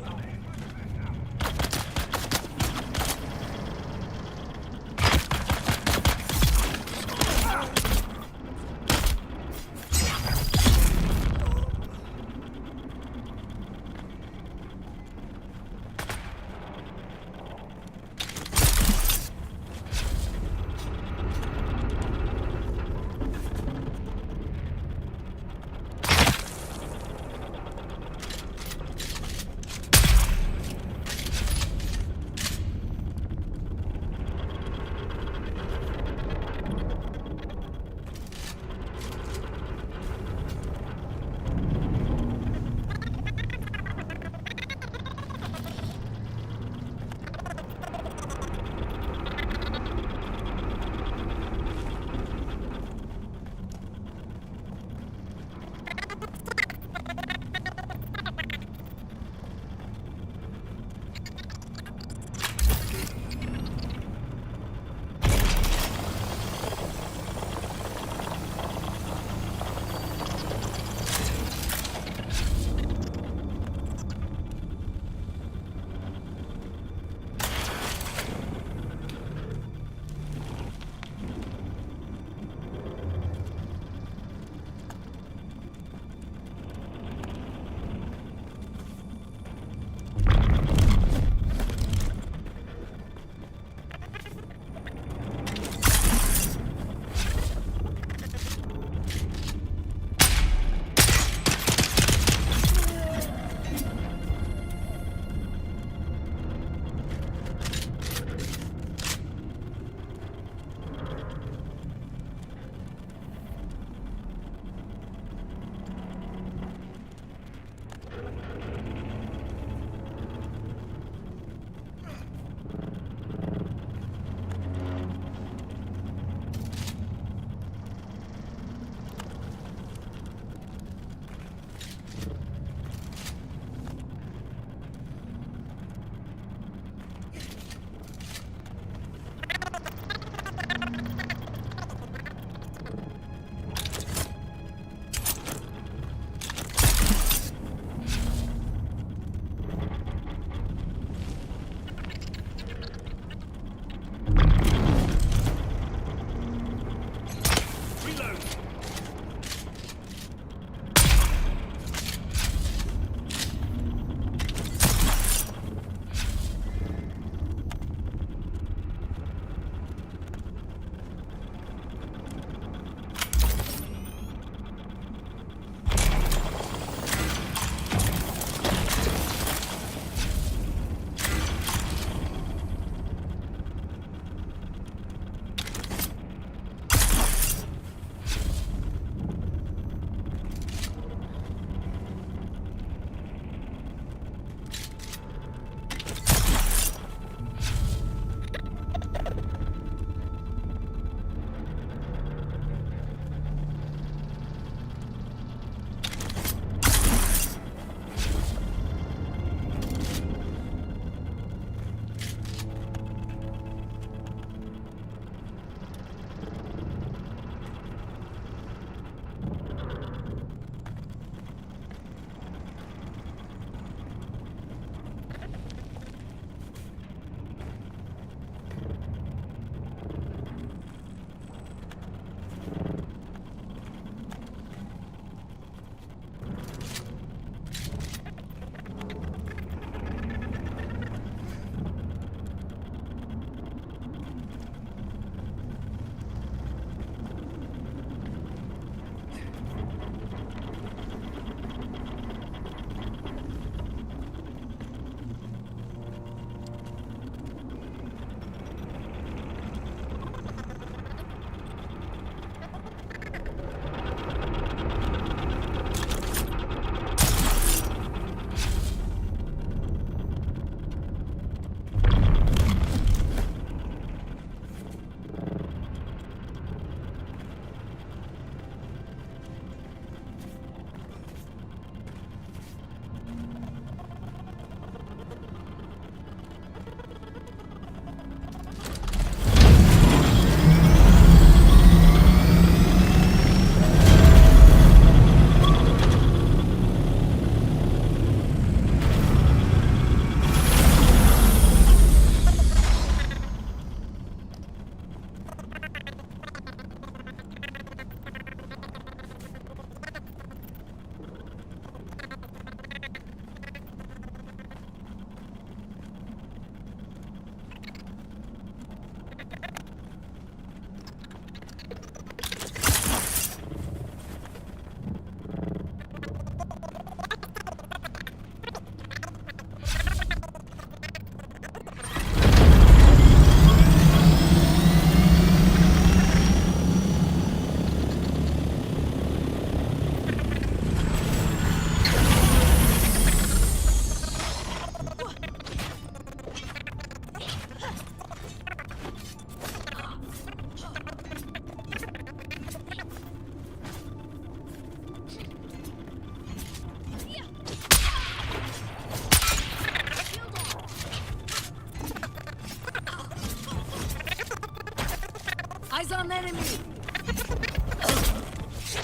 Eyes on enemy!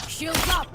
Shields up!